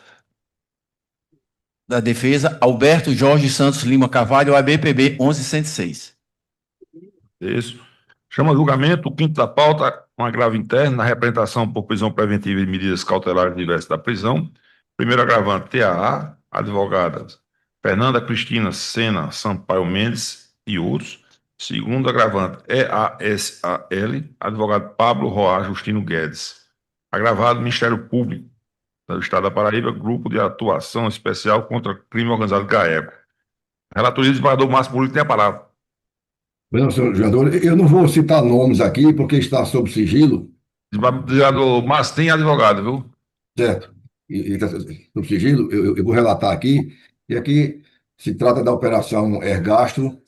da defesa, Alberto Jorge Santos Lima Carvalho, ABPB 1106. Isso. Chama a julgamento o quinto da pauta, um agravo interno na representação por prisão preventiva e medidas cautelares diversas da prisão. Primeiro agravante, TAA, advogada Fernanda Cristina Sena Sampaio Mendes e outros. Segundo agravante, EASAL, advogado Pablo Roá Justino Guedes. Agravado, Ministério Público do Estado da Paraíba, Grupo de Atuação Especial contra Crime Organizado GAECO. Relatoria do desembargador Márcio Murilo tem a palavra. Bem, senhor jogador, eu não vou citar nomes aqui porque está sob sigilo. Desembargador Márcio tem advogado, viu? Certo. E está sob sigilo, eu vou relatar aqui. E aqui se trata da Operação Ergastro,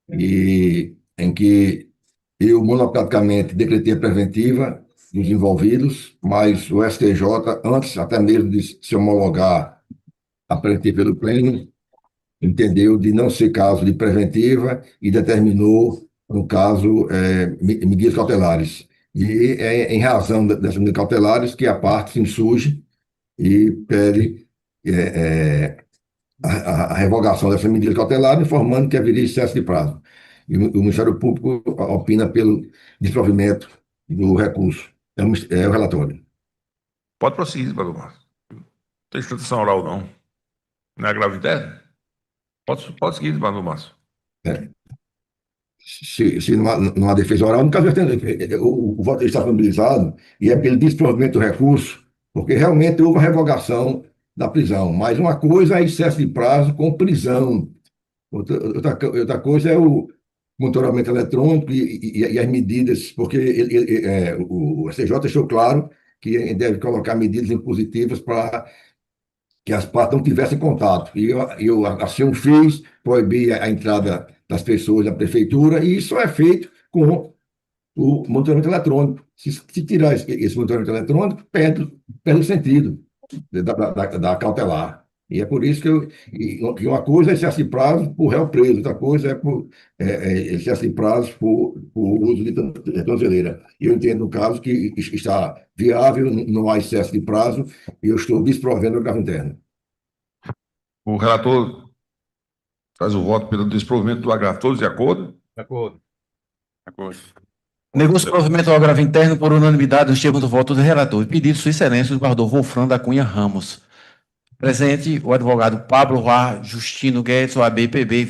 em que eu monocraticamente decretei a preventiva dos envolvidos, mas o STJ, antes até mesmo de se homologar a preventiva pelo Pleno, entendeu de não ser caso de preventiva e determinou, no caso, medidas cautelares. E é em razão dessas medidas cautelares que a parte se insurge e pede a revogação dessas medidas cautelares, informando que haveria excesso de prazo. E o Ministério Público opina pelo desprovimento do recurso. É o relatório. Pode prosseguir, desembargador Márcio. Não tem instituição oral, não. Não é agravo interno? Pode seguir, desembargador Márcio. Se não há defesa oral, no caso, o voto está familiarizado e é pelo desprovimento do recurso, porque realmente houve a revogação da prisão. Mas uma coisa é excesso de prazo com prisão. Outra coisa é o monitoramento eletrônico e as medidas, porque o STJ deixou claro que deve colocar medidas impositivas para que as partes não tivessem contato. E eu assim o fiz, proibi a entrada das pessoas na prefeitura, e isso é feito com o monitoramento eletrônico. Se tirar esse monitoramento eletrônico, perde o sentido da cautelar. E é por isso que uma coisa é excesso de prazo por réu preso, outra coisa é por excesso de prazo por uso de tornozeleira. E eu entendo, no caso, que está viável, não há excesso de prazo, e eu estou desprovendo o agravo interno. O relator faz o voto pelo desprovimento do agravo. Todos de acordo? De acordo. De acordo. Negou-se o provimento ao agravo interno por unanimidade nos termos do voto do relator. Pedido Sua Excelência, o desembargador Wolfram da Cunha Ramos. Presente o advogado Pablo Roá Justino Guedes, OAB-PB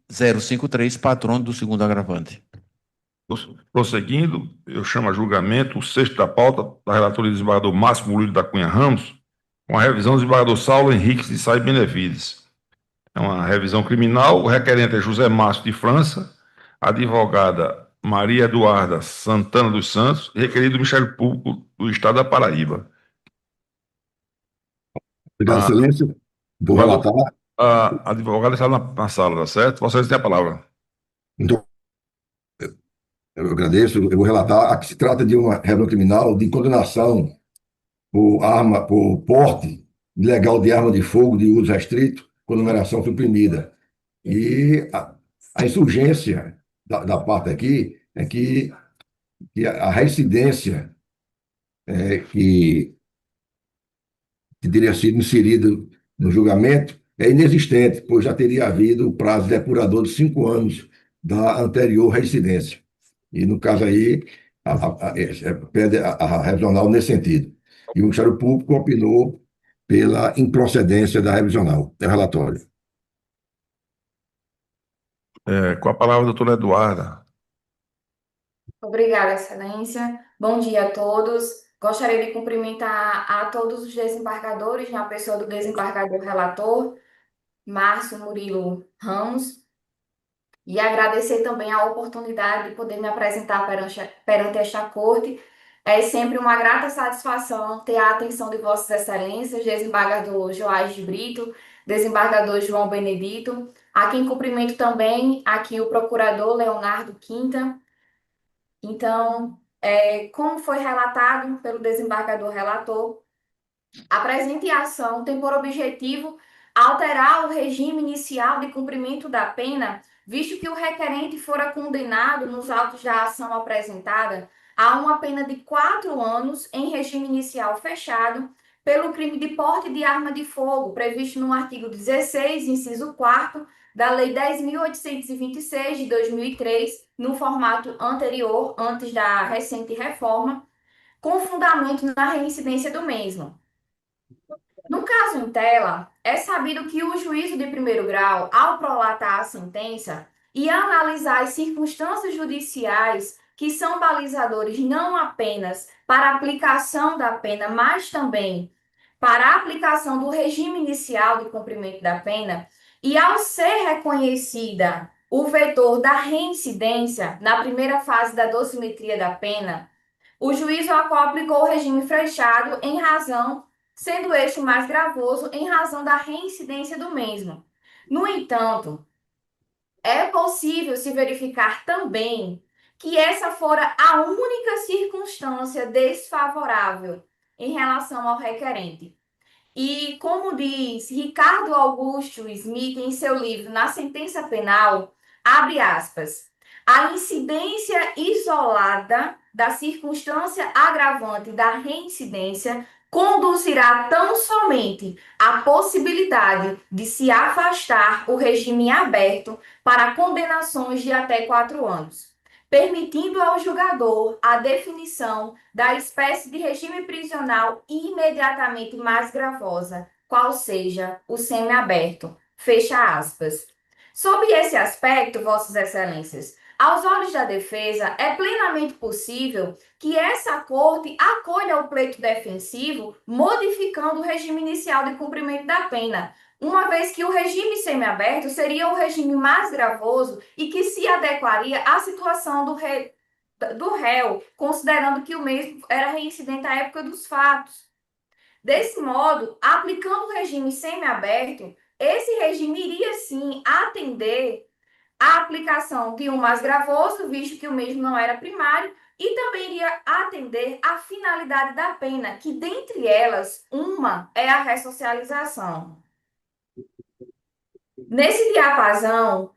20053, patrono do segundo agravante. Prosseguindo, eu chamo a julgamento o sexto da pauta da relatoria do desembargador Márcio Murilo da Cunha Ramos, com a revisão do desembargador Saulo Henrique de Sá e Benevides. É uma revisão criminal. O requerente é José Márcio de França, advogada Maria Eduarda Santana dos Santos, requerido do Ministério Público do Estado da Paraíba. Obrigado, Excelência. Vou relatar. A advogada está na sala, tá certo? Vocês têm a palavra. Então, eu agradeço. Eu vou relatar. Aqui se trata de uma reunião criminal de condenação por porte ilegal de arma de fogo de uso restrito, com numeração suprimida. E a insurgência da parte aqui é que a reincidência que teria sido inserido no julgamento é inexistente, pois já teria havido o prazo depurador de 5 anos da anterior reincidência. E, no caso aí, pede a revisional nesse sentido. E o Ministério Público opinou pela improcedência da revisional. É o relatório. Com a palavra, doutora Eduarda. Obrigada, Excelência. Bom dia a todos. Gostaria de cumprimentar a todos os desembargadores, na pessoa do desembargador relator, Márcio Murilo Ramos, e agradecer também a oportunidade de poder me apresentar perante esta corte. É sempre uma grata satisfação ter a atenção de Vossas Excelências, desembargador Joás de Brito, desembargador João Benedito, a quem cumprimento também aqui o procurador Leonardo Quinta. Então, como foi relatado pelo desembargador relator, a presente ação tem por objetivo alterar o regime inicial de cumprimento da pena, visto que o requerente fora condenado nos autos da ação apresentada a uma pena de 4 anos em regime inicial fechado pelo crime de porte de arma de fogo, previsto no artigo 16, inciso 4º da Lei 10.826 de 2003, no formato anterior, antes da recente reforma, com fundamento na reincidência do mesmo. No caso em tela, é sabido que o juízo de primeiro grau, ao prolatar a sentença e analisar as circunstâncias judiciais que são balizadores não apenas para a aplicação da pena, mas também para a aplicação do regime inicial de cumprimento da pena, e ao ser reconhecida o vetor da reincidência na primeira fase da dosimetria da pena, o juízo ao qual aplicou o regime fechado em razão, sendo este o mais gravoso, em razão da reincidência do mesmo. No entanto, é possível se verificar também que essa fora a única circunstância desfavorável em relação ao requerente. E, como diz Ricardo Augusto Smith em seu livro Na Sentença Penal, abre aspas, a incidência isolada da circunstância agravante da reincidência conduzirá tão somente à possibilidade de se afastar o regime aberto para condenações de até 4 anos, permitindo ao julgador a definição da espécie de regime prisional imediatamente mais gravosa, qual seja o semiaberto. Fecha aspas. Sob esse aspecto, Vossas Excelências, aos olhos da defesa, é plenamente possível que essa corte acolha o pleito defensivo, modificando o regime inicial de cumprimento da pena, uma vez que o regime semiaberto seria o regime mais gravoso e que se adequaria à situação do réu, considerando que o mesmo era reincidente à época dos fatos. Desse modo, aplicando o regime semiaberto, esse regime iria sim atender à aplicação de um mais gravoso, visto que o mesmo não era primário, e também iria atender à finalidade da pena, que dentre elas, uma é a ressocialização. Nesse diapasão,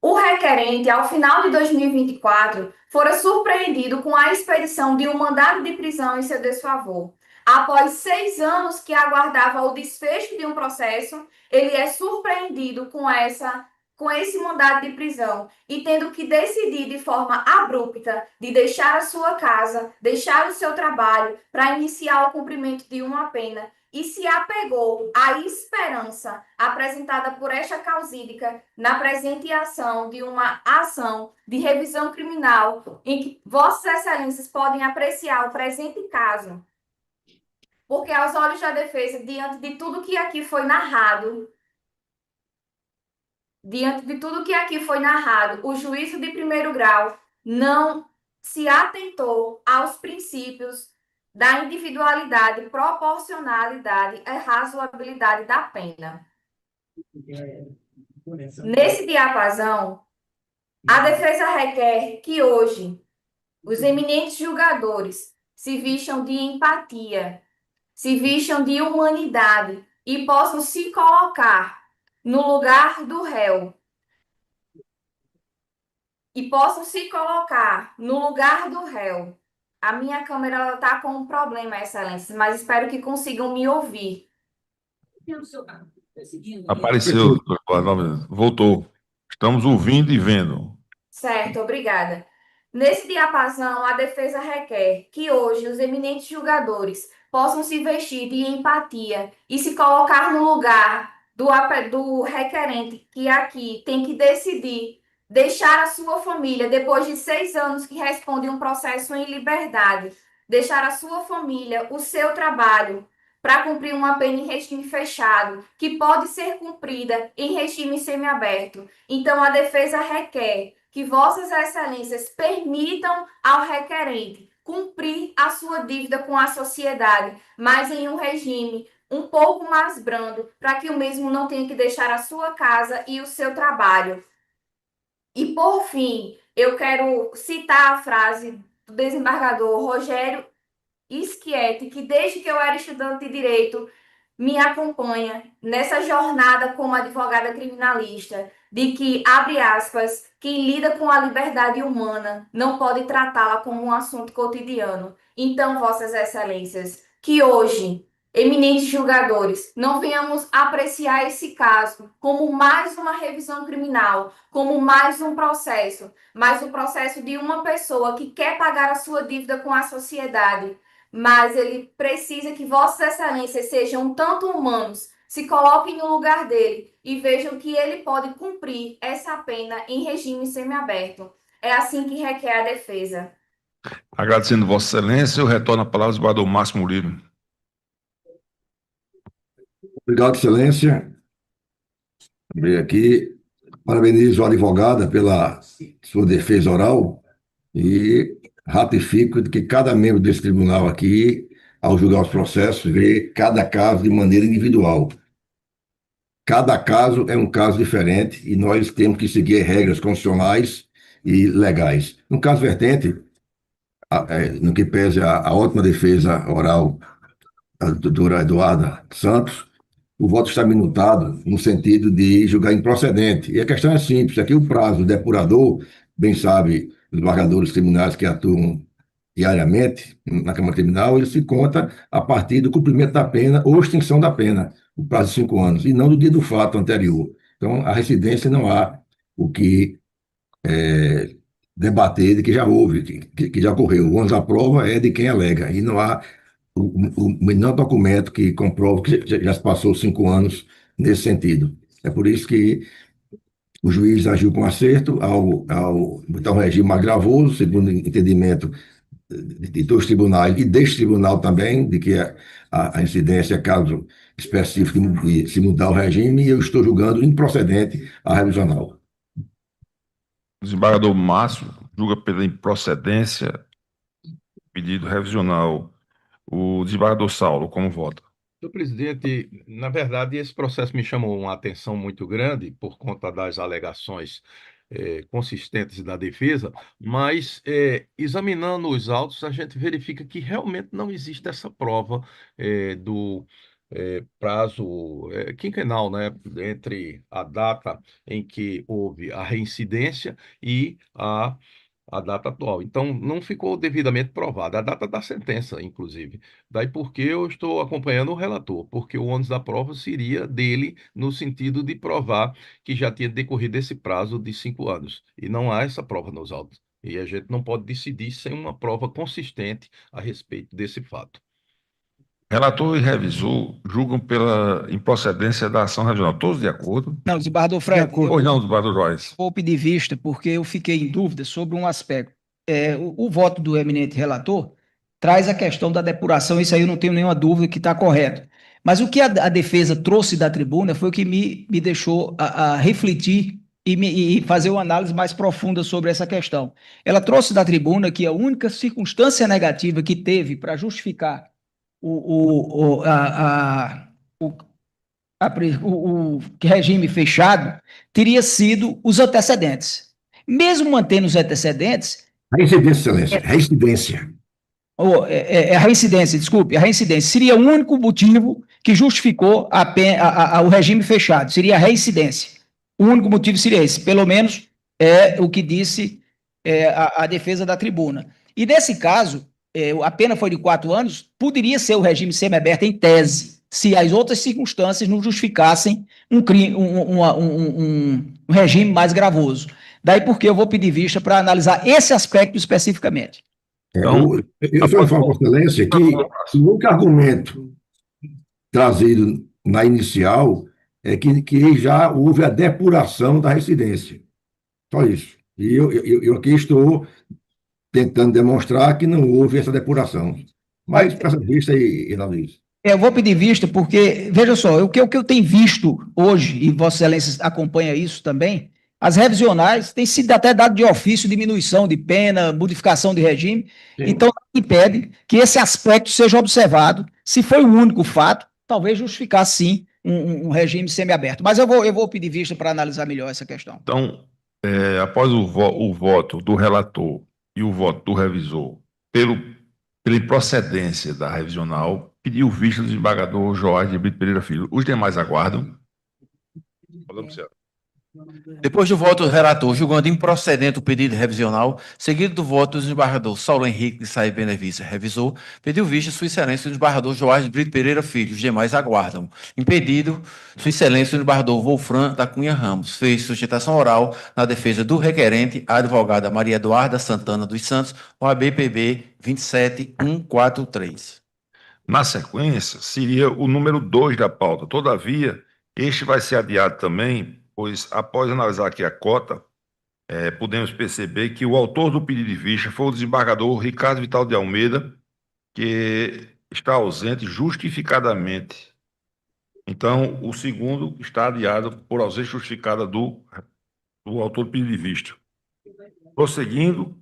o requerente, ao final de 2024, fora surpreendido com a expedição de um mandado de prisão em seu desfavor. Após 6 anos que aguardava o desfecho de um processo, ele é surpreendido com esse mandado de prisão e tendo que decidir de forma abrupta de deixar a sua casa, deixar o seu trabalho para iniciar o cumprimento de uma pena, e se apegou à esperança apresentada por esta causídica na presente ação de uma ação de revisão criminal, em que Vossas Excelências podem apreciar o presente caso, porque aos olhos da defesa, diante de tudo que aqui foi narrado, o juízo de primeiro grau não se atentou aos princípios da individualidade, proporcionalidade e razoabilidade da pena. Nesse diapasão, a defesa requer que hoje os eminentes julgadores se vistam de empatia, se vistam de humanidade e possam se colocar no lugar do réu. A minha câmera está com um problema, Excelência, mas espero que consigam me ouvir. Apareceu, doutor, voltou. Estamos ouvindo e vendo. Certo, obrigada. Nesse diapasão, a defesa requer que hoje os eminentes julgadores possam se vestir de empatia e se colocar no lugar do requerente, que aqui tem que decidir deixar a sua família, depois de 6 anos que responde um processo em liberdade, deixar a sua família, o seu trabalho, para cumprir uma pena em regime fechado, que pode ser cumprida em regime semiaberto. Então, a defesa requer que Vossas Excelências permitam ao requerente cumprir a sua dívida com a sociedade, mas em um regime um pouco mais brando, para que o mesmo não tenha que deixar a sua casa e o seu trabalho. E, por fim, eu quero citar a frase do desembargador Rogério Schietti, que desde que eu era estudante de Direito, me acompanha nessa jornada como advogada criminalista, de que, abre aspas, quem lida com a liberdade humana não pode tratá-la como um assunto cotidiano. Então, Vossas Excelências, que hoje, eminentes julgadores, não venhamos apreciar esse caso como mais uma revisão criminal, como mais um processo, mas o processo de uma pessoa que quer pagar a sua dívida com a sociedade, mas ele precisa que Vossas Excelências sejam um tanto humanos, se coloquem no lugar dele e vejam que ele pode cumprir essa pena em regime semiaberto. É assim que requer a defesa. Agradecendo Vossa Excelência, eu retorno a palavra ao desembargador Márcio Murilo. Obrigado, Excelência. Também aqui, parabenizo a advogada pela sua defesa oral e ratifico que cada membro desse tribunal aqui, ao julgar os processos, vê cada caso de maneira individual. Cada caso é um caso diferente e nós temos que seguir regras constitucionais e legais. No caso vertente, no que pese a ótima defesa oral da doutora Eduarda Santos, o voto está minutado no sentido de julgar improcedente. E a questão é simples, aqui o prazo do depurador, bem sabe, os desembargadores criminais que atuam diariamente na Câmara Criminal, ele se conta a partir do cumprimento da pena ou extinção da pena, o prazo de 5 anos, e não do dia do fato anterior. Então, a residência não há o que debater de que já houve, que já ocorreu. O ônus da prova é de quem alega, e não há o menor documento que comprove que já se passou 5 anos nesse sentido. É por isso que o juiz agiu com acerto ao botar um regime mais gravoso, segundo o entendimento de todos os tribunais e deste tribunal também, de que a incidência é caso específico de se mudar o regime, e eu estou julgando improcedente a revisional. O desembargador Márcio julga pela improcedência pedido revisional. O desembargador Saulo, como vota? Senhor presidente, na verdade, esse processo me chamou uma atenção muito grande por conta das alegações consistentes da defesa, mas examinando os autos, a gente verifica que realmente não existe essa prova do prazo quinquenal, né, entre a data em que houve a reincidência e a data atual. Então, não ficou devidamente provada, a data da sentença, inclusive. Daí porque eu estou acompanhando o relator, porque o ônus da prova seria dele no sentido de provar que já tinha decorrido esse prazo de 5 anos. E não há essa prova nos autos. E a gente não pode decidir sem uma prova consistente a respeito desse fato. Relator e revisor julgam pela improcedência da ação revisional. Todos de acordo? Não, desembargador Fred, Ou não, desembargador Joyce? vou pedir vista, porque eu fiquei em dúvida sobre um aspecto. O voto do eminente relator traz a questão da depuração, isso aí eu não tenho nenhuma dúvida que está correto. Mas o que a defesa trouxe da tribuna foi o que me deixou a refletir e fazer uma análise mais profunda sobre essa questão. Ela trouxe da tribuna que a única circunstância negativa que teve para justificar o regime fechado teria sido os antecedentes. Mesmo mantendo os antecedentes... Reincidência, Excelência, reincidência. A reincidência, desculpe, a reincidência seria o único motivo que justificou o regime fechado, seria a reincidência. O único motivo seria esse, pelo menos é o que disse a defesa da tribuna. E nesse caso, a pena foi de 4 anos, poderia ser o regime semiaberto em tese, se as outras circunstâncias não justificassem um regime mais gravoso. Daí porque eu vou pedir vista para analisar esse aspecto especificamente. Eu só falo com Excelência que o único argumento trazido na inicial é que já houve a depuração da residência. Só isso. E eu aqui estou tentando demonstrar que não houve essa depuração. Mas, para essa vista, e análise. Eu vou pedir vista porque, veja só, o que eu tenho visto hoje, e Vossa Excelência acompanha isso também, as revisionais têm sido até dado de ofício diminuição de pena, modificação de regime, então nada impede que esse aspecto seja observado. Se foi o único fato, talvez justificasse sim um regime semiaberto. Mas eu vou pedir vista para analisar melhor essa questão. Então, após o voto do relator e o voto do revisor, pela improcedência da revisional, pediu vista do desembargador Joás de Brito Pereira Filho. Os demais aguardam. Pode observar. Depois do voto do relator, julgando improcedente o pedido revisional, seguido do voto do desembargador Saulo Henrique de Saí Benevício, revisor, pediu vista Sua Excelência o desembargador Joás de Brito Pereira Filho. Os demais aguardam. Impedido, Sua Excelência o desembargador Wolfram da Cunha Ramos. Fez sustentação oral na defesa do requerente, a advogada Maria Eduarda Santana dos Santos, OAB-PB 27143. Na sequência, seria o número 2 da pauta. Todavia, este vai ser adiado também, pois, após analisar aqui a cota, podemos perceber que o autor do pedido de vista foi o desembargador Ricardo Vital de Almeida, que está ausente justificadamente. Então, o segundo está adiado por ausência justificada do autor do pedido de vista. Prosseguindo,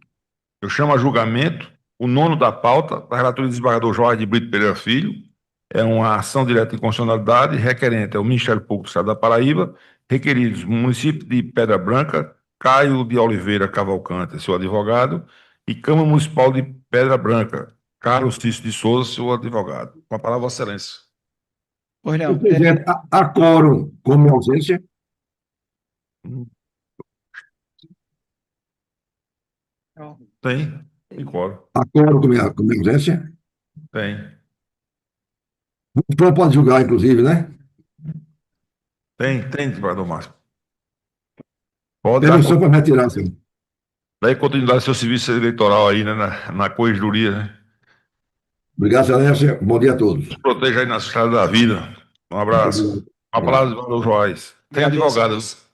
eu chamo a julgamento o 9º da pauta, da relatoria do desembargador Joás de Brito Pereira Filho. É uma ação direta de inconstitucionalidade, requerente ao Ministério Público do Estado da Paraíba, requeridos município de Pedra Branca, Caio de Oliveira Cavalcante, seu advogado, e Câmara Municipal de Pedra Branca, Carlos Cício de Souza, seu advogado. Com a palavra, Vossa Excelência. Pois não. Presidente, há quórum com minha ausência? Tem quórum. Há quórum com minha ausência? Tem. O senhor pode julgar, inclusive, né? Tem, desembargador Márcio. Pode Permissão para me retirar, senhor. Daí continuidade ao seu serviço eleitoral aí, né, na corregedoria, né? Obrigado, Excelência. Bom dia a todos. Proteja aí na estrada da vida. Um abraço. A palavra do Joás. Tem advogados.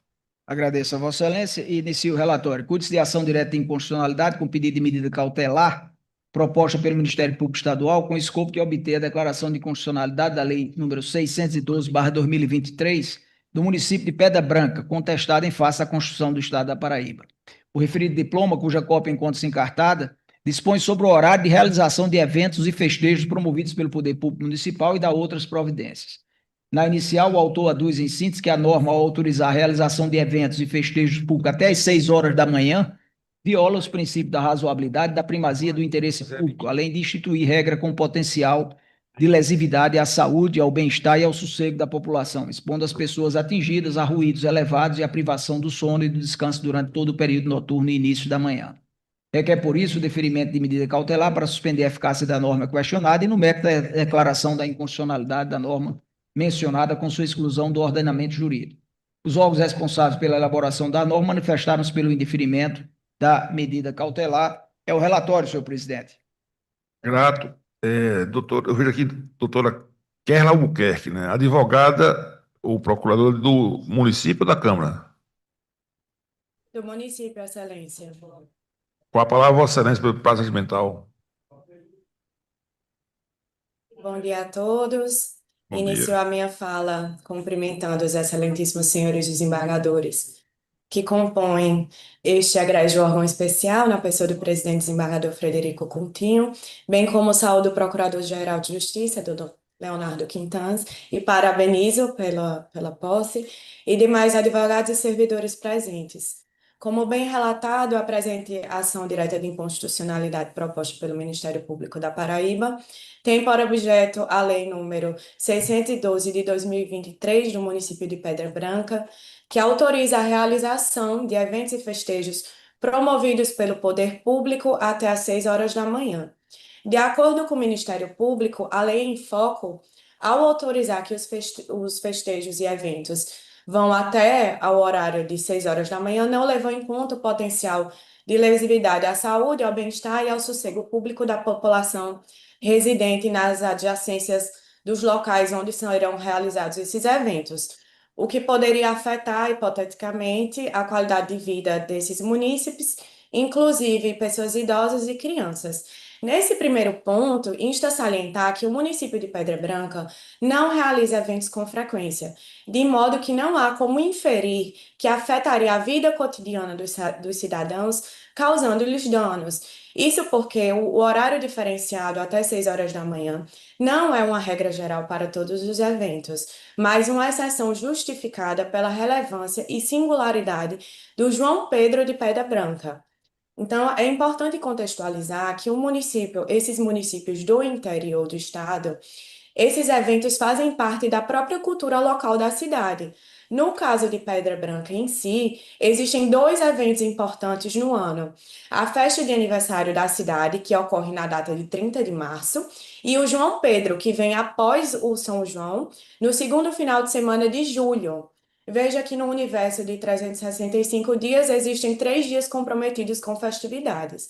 Agradeço a Vossa Excelência e inicio o relatório. Curso de ação direta de inconstitucionalidade com pedido de medida cautelar proposta pelo Ministério Público Estadual com escopo de obter a declaração de inconstitucionalidade da Lei nº 612/2023 do município de Pedra Branca, contestada em face à Constituição do Estado da Paraíba. O referido diploma, cuja cópia encontra-se encartada, dispõe sobre o horário de realização de eventos e festejos promovidos pelo Poder Público Municipal e dá outras providências. Na inicial, o autor aduz em síntese que a norma, ao autorizar a realização de eventos e festejos públicos até às 6 horas da manhã, viola os princípios da razoabilidade e da primazia do interesse público, além de instituir regra com potencial de lesividade à saúde, ao bem-estar e ao sossego da população, expondo as pessoas atingidas a ruídos elevados e à privação do sono e do descanso durante todo o período noturno e início da manhã. Requer, por isso, o deferimento de medida cautelar para suspender a eficácia da norma questionada e no mérito da declaração da inconstitucionalidade da norma mencionada com sua exclusão do ordenamento jurídico. Os órgãos responsáveis pela elaboração da norma manifestaram-se pelo indeferimento da medida cautelar. É o relatório, senhor presidente. Grato. Doutor, eu vejo aqui, doutora Kerla Albuquerque, né? Advogada ou procuradora do município ou da Câmara? Do município, Excelência. Com a palavra, Vossa Excelência, pelo prazo regimental. Bom dia a todos. Bom Inicio dia. a minha fala cumprimentando os excelentíssimos senhores desembargadores que compõem este egrégio órgão especial, na pessoa do presidente desembargador Frederico Coutinho, bem como saúdo o Procurador-Geral de Justiça, doutor Leonardo Quintans, e parabenizo pela posse, e demais advogados e servidores presentes. Como bem relatado, a presente ação direta de inconstitucionalidade proposta pelo Ministério Público da Paraíba tem por objeto a Lei número 612 de 2023 do município de Pedra Branca, que autoriza a realização de eventos e festejos promovidos pelo Poder Público até às 6 horas da manhã. De acordo com o Ministério Público, a lei em foco, ao autorizar que os festejos e eventos vão até ao horário de 6 horas da manhã, não levou em conta o potencial de lesividade à saúde, ao bem-estar e ao sossego público da população residente nas adjacências dos locais onde serão realizados esses eventos, o que poderia afetar, hipoteticamente, a qualidade de vida desses munícipes, inclusive pessoas idosas e crianças. Nesse primeiro ponto, insta a salientar que o município de Pedra Branca não realiza eventos com frequência, de modo que não há como inferir que afetaria a vida cotidiana dos cidadãos, causando-lhes danos. Isso porque o horário diferenciado até 6 horas da manhã não é uma regra geral para todos os eventos, mas uma exceção justificada pela relevância e singularidade do João Pedro de Pedra Branca. Então, é importante contextualizar que esses municípios do interior do estado, esses eventos fazem parte da própria cultura local da cidade. No caso de Pedra Branca em si, existem 2 eventos importantes no ano: a festa de aniversário da cidade, que ocorre na data de 30 de março, e o João Pedro, que vem após o São João, no segundo final de semana de julho. Veja que no universo de 365 dias existem 3 dias comprometidos com festividades.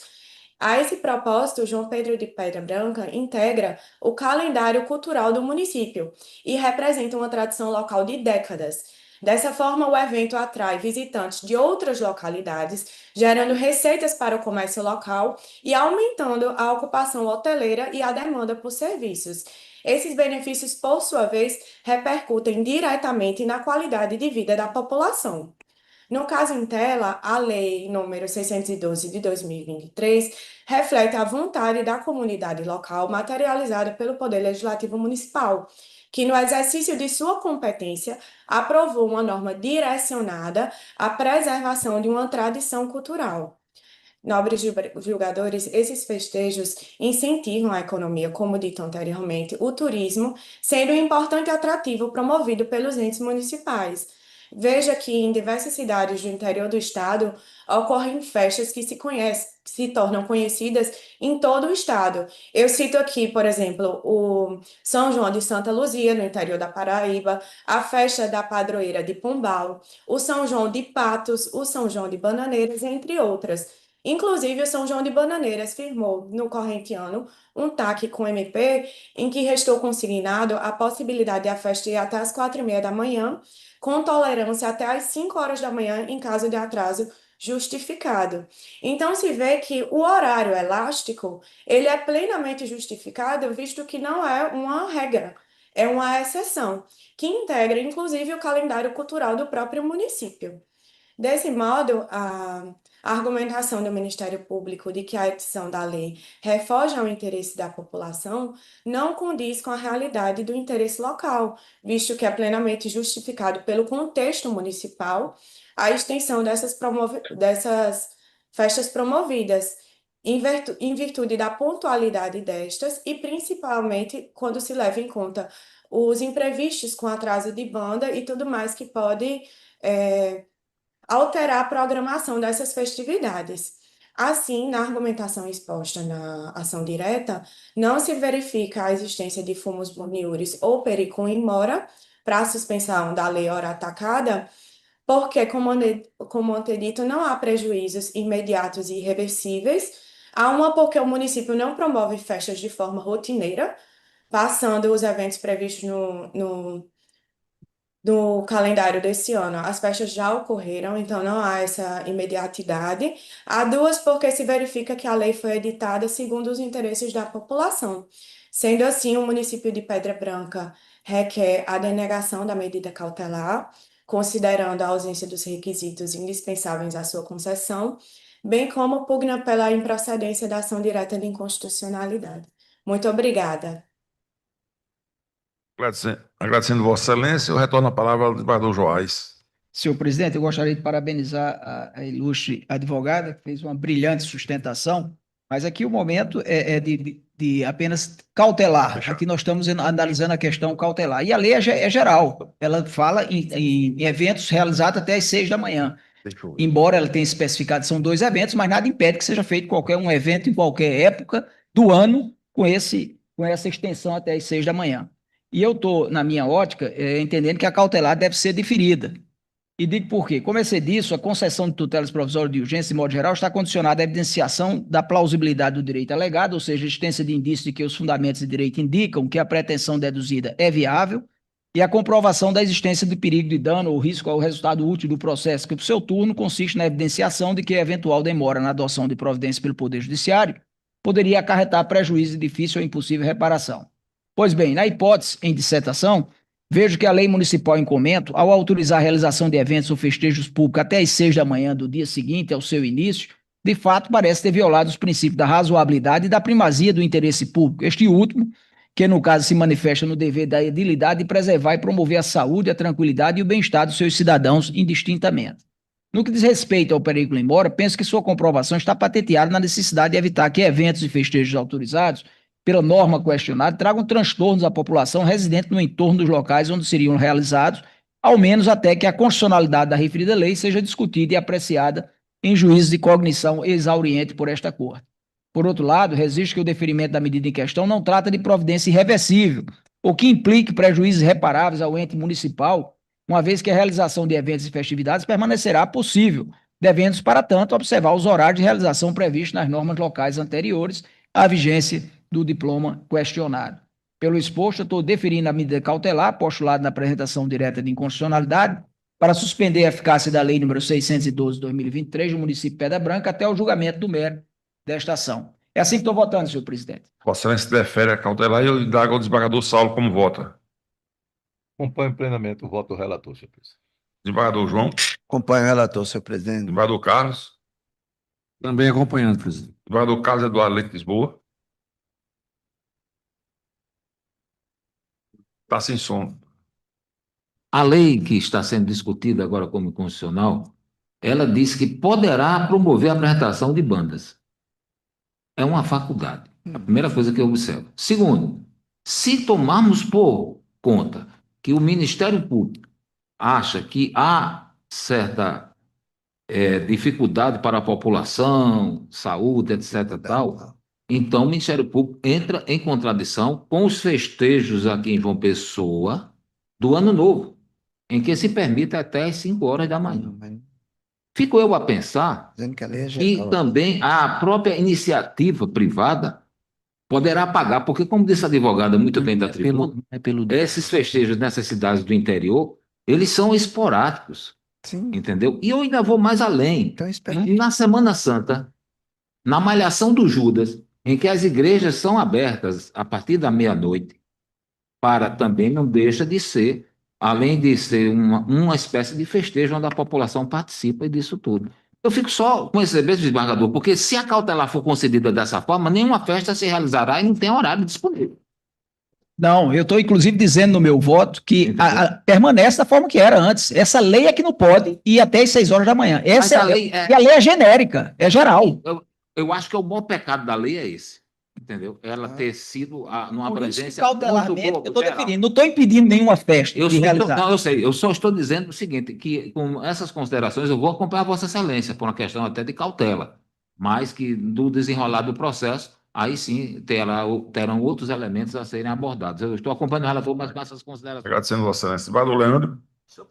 A esse propósito, João Pedro de Pedra Branca integra o calendário cultural do município e representa uma tradição local de décadas. Dessa forma, o evento atrai visitantes de outras localidades, gerando receitas para o comércio local e aumentando a ocupação hoteleira e a demanda por serviços. Esses benefícios, por sua vez, repercutem diretamente na qualidade de vida da população. No caso em tela, a Lei nº 612 de 2023 reflete a vontade da comunidade local materializada pelo Poder Legislativo Municipal, que, no exercício de sua competência, aprovou uma norma direcionada à preservação de uma tradição cultural. Nobres julgadores, esses festejos incentivam a economia, como dito anteriormente, o turismo, sendo um importante atrativo promovido pelos entes municipais. Veja que em diversas cidades do interior do estado ocorrem festas que se tornam conhecidas em todo o estado. Eu cito aqui, por exemplo, o São João de Santa Luzia, no interior da Paraíba, a festa da Padroeira de Pombal, o São João de Patos, o São João de Bananeiras, entre outras. Inclusive, o São João de Bananeiras firmou, no corrente ano, um TAC com MP, em que restou consignado a possibilidade de a festa ir até as 4h30 da manhã, com tolerância até às 5 horas da manhã, em caso de atraso justificado. Então, se vê que o horário elástico, ele é plenamente justificado, visto que não é uma regra, é uma exceção, que integra, inclusive, o calendário cultural do próprio município. Desse modo, a argumentação do Ministério Público de que a edição da lei refoge ao interesse da população não condiz com a realidade do interesse local, visto que é plenamente justificado pelo contexto municipal a extensão dessas festas promovidas, em virtude da pontualidade destas e principalmente quando se leva em conta os imprevistos com atraso de banda e tudo mais que pode alterar a programação dessas festividades. Assim, na argumentação exposta na ação direta, não se verifica a existência de fumus boniuris ou pericum in mora para a suspensão da lei ora atacada, porque, como antedito, não há prejuízos imediatos e irreversíveis. Há uma porque o município não promove festas de forma rotineira, passando os eventos previstos do calendário desse ano. As festas já ocorreram, então não há essa imediatidade. Há 2 porque se verifica que a lei foi editada segundo os interesses da população. Sendo assim, o município de Pedra Branca requer a denegação da medida cautelar, considerando a ausência dos requisitos indispensáveis à sua concessão, bem como pugna pela improcedência da ação direta de inconstitucionalidade. Muito obrigada. Agradecendo Vossa Excelência, eu retorno a palavra ao desembargador Joás. Senhor presidente, eu gostaria de parabenizar a ilustre advogada, que fez uma brilhante sustentação, mas aqui o momento é de apenas cautelar. Aqui nós estamos analisando a questão cautelar. E a lei é geral, ela fala em eventos realizados até às 6 da manhã. Embora ela tenha especificado, são 2 eventos, mas nada impede que seja feito qualquer um evento em qualquer época do ano com essa extensão até às 6 da manhã. E eu estou, na minha ótica, entendendo que a cautelar deve ser diferida. E digo por quê? Como é ser disso, a concessão de tutelas provisórias de urgência, de modo geral, está condicionada à evidenciação da plausibilidade do direito alegado, ou seja, a existência de indício de que os fundamentos de direito indicam que a pretensão deduzida é viável, e a comprovação da existência de perigo de dano ou risco ao resultado útil do processo, que, por seu turno, consiste na evidenciação de que a eventual demora na adoção de providências pelo Poder Judiciário poderia acarretar prejuízo de difícil ou impossível reparação. Pois bem, na hipótese em dissertação, vejo que a lei municipal em comento, ao autorizar a realização de eventos ou festejos públicos até às 6 da manhã do dia seguinte ao seu início, de fato parece ter violado os princípios da razoabilidade e da primazia do interesse público, este último, que no caso se manifesta no dever da edilidade de preservar e promover a saúde, a tranquilidade e o bem-estar dos seus cidadãos indistintamente. No que diz respeito ao perículo embora, penso que sua comprovação está patenteada na necessidade de evitar que eventos e festejos autorizados pela norma questionada tragam transtornos à população residente no entorno dos locais onde seriam realizados, ao menos até que a constitucionalidade da referida lei seja discutida e apreciada em juízo de cognição exauriente por esta Corte. Por outro lado, resisto que o deferimento da medida em questão não trata de providência irreversível, ou que implique prejuízos irreparáveis ao ente municipal, uma vez que a realização de eventos e festividades permanecerá possível, devendo-se, para tanto, observar os horários de realização previstos nas normas locais anteriores à vigência do diploma questionado. Pelo exposto, eu estou deferindo a medida cautelar postulada na apresentação direta de inconstitucionalidade para suspender a eficácia da Lei nº 612 de 2023 do município de Pedra Branca até o julgamento do mérito desta ação. É assim que estou votando, senhor presidente. Vossa Excelência defere a cautelar e eu indago ao desembargador Saulo como vota. Acompanho plenamente o voto do relator, senhor presidente. Desembargador João. Acompanho o relator, senhor presidente. Desembargador Carlos. Também acompanhando, presidente. Desembargador Carlos Eduardo Leite Lisboa. Está sem som. A lei que está sendo discutida agora como constitucional, ela diz que poderá promover a apresentação de bandas. É uma faculdade. A primeira coisa que eu observo. Segundo, se tomarmos por conta que o Ministério Público acha que há certa dificuldade para a população, saúde, etc. tal, então o Ministério Público entra em contradição com os festejos aqui em João Pessoa do Ano Novo, em que se permite até às 5 horas da manhã. Fico eu a pensar que também a própria iniciativa privada poderá pagar, porque, como disse a advogada muito bem da tribuna, esses festejos nessas cidades do interior, eles são esporádicos, entendeu? E eu ainda vou mais além. Na Semana Santa, na Malhação do Judas, em que as igrejas são abertas a partir da meia-noite, para também não deixa de ser, além de ser uma espécie de festejo onde a população participa disso tudo. Eu fico só com esse desembargador, porque se a cautelar for concedida dessa forma, nenhuma festa se realizará e não tem horário disponível. Não, eu estou inclusive dizendo no meu voto que permanece da forma que era antes. Essa lei é que não pode ir até às 6 horas da manhã. E a lei é genérica, é geral. Eu acho que o bom pecado da lei é esse, entendeu? Ela ter sido numa abrangência cautelarmente, muito eu estou definindo, não estou impedindo nenhuma festa de realizar. Não, eu sei, eu só estou dizendo o seguinte, que com essas considerações eu vou acompanhar Vossa Excelência, por uma questão até de cautela, mas que do desenrolar do processo, aí sim terão outros elementos a serem abordados. Eu estou acompanhando o relator, mas com essas considerações. Agradecendo Vossa Excelência. Desembargador Leandro. Senhor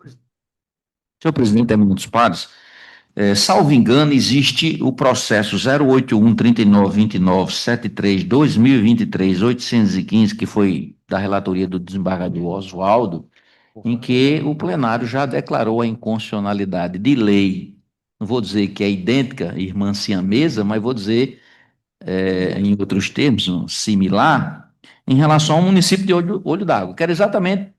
presidente, é minutos pares. Salvo engano, existe o processo 081-3929-73-2023-815, que foi da relatoria do desembargador Oswaldo, em que o plenário já declarou a inconstitucionalidade de lei. Não vou dizer que é idêntica, irmã siamesa, mas vou dizer, em outros termos, similar, em relação ao município de Olho d'Água, que era exatamente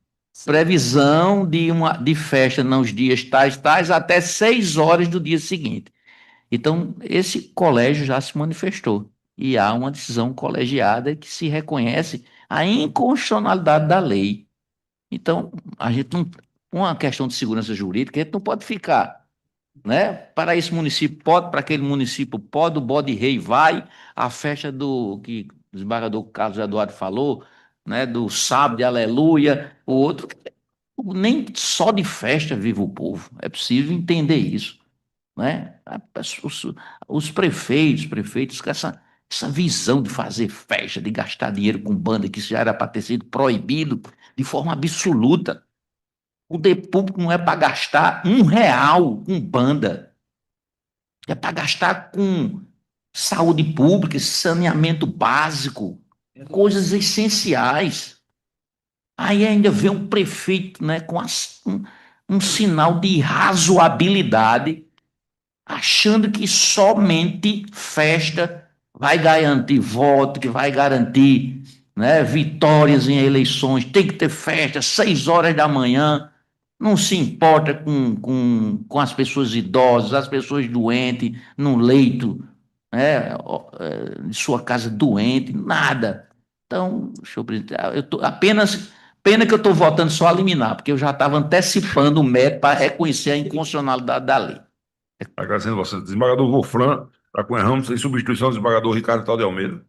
previsão de festa nos dias tais, até 6 horas do dia seguinte. Então, esse colégio já se manifestou e há uma decisão colegiada que se reconhece a inconstitucionalidade da lei. Então, a gente não, uma questão de segurança jurídica, a gente não pode ficar, né? Para esse município pode, para aquele município pode, o bode rei vai, a festa que o desembargador Carlos Eduardo falou, né, do sábado de aleluia, o outro, nem só de festa vive o povo, é preciso entender isso, né? Os prefeitos com essa visão de fazer festa, de gastar dinheiro com banda, que isso já era para ter sido proibido de forma absoluta. O poder público não é para gastar R$1 com banda, é para gastar com saúde pública, saneamento básico, coisas essenciais. Aí ainda vê um prefeito, né, com um sinal de razoabilidade, achando que somente festa vai garantir voto, que vai garantir, né, vitórias em eleições, tem que ter festa, 6 horas da manhã, não se importa com as pessoas idosas, as pessoas doentes, no leito, né, de sua casa doente, nada. Então, senhor presidente, pena que eu estou votando só a liminar, porque eu já estava antecipando o mérito para reconhecer a inconstitucionalidade da lei. Agradecendo você. Desembargador Wolfran, da Cunha Ramos, em substituição do desembargador Ricardo Tal de Almeida.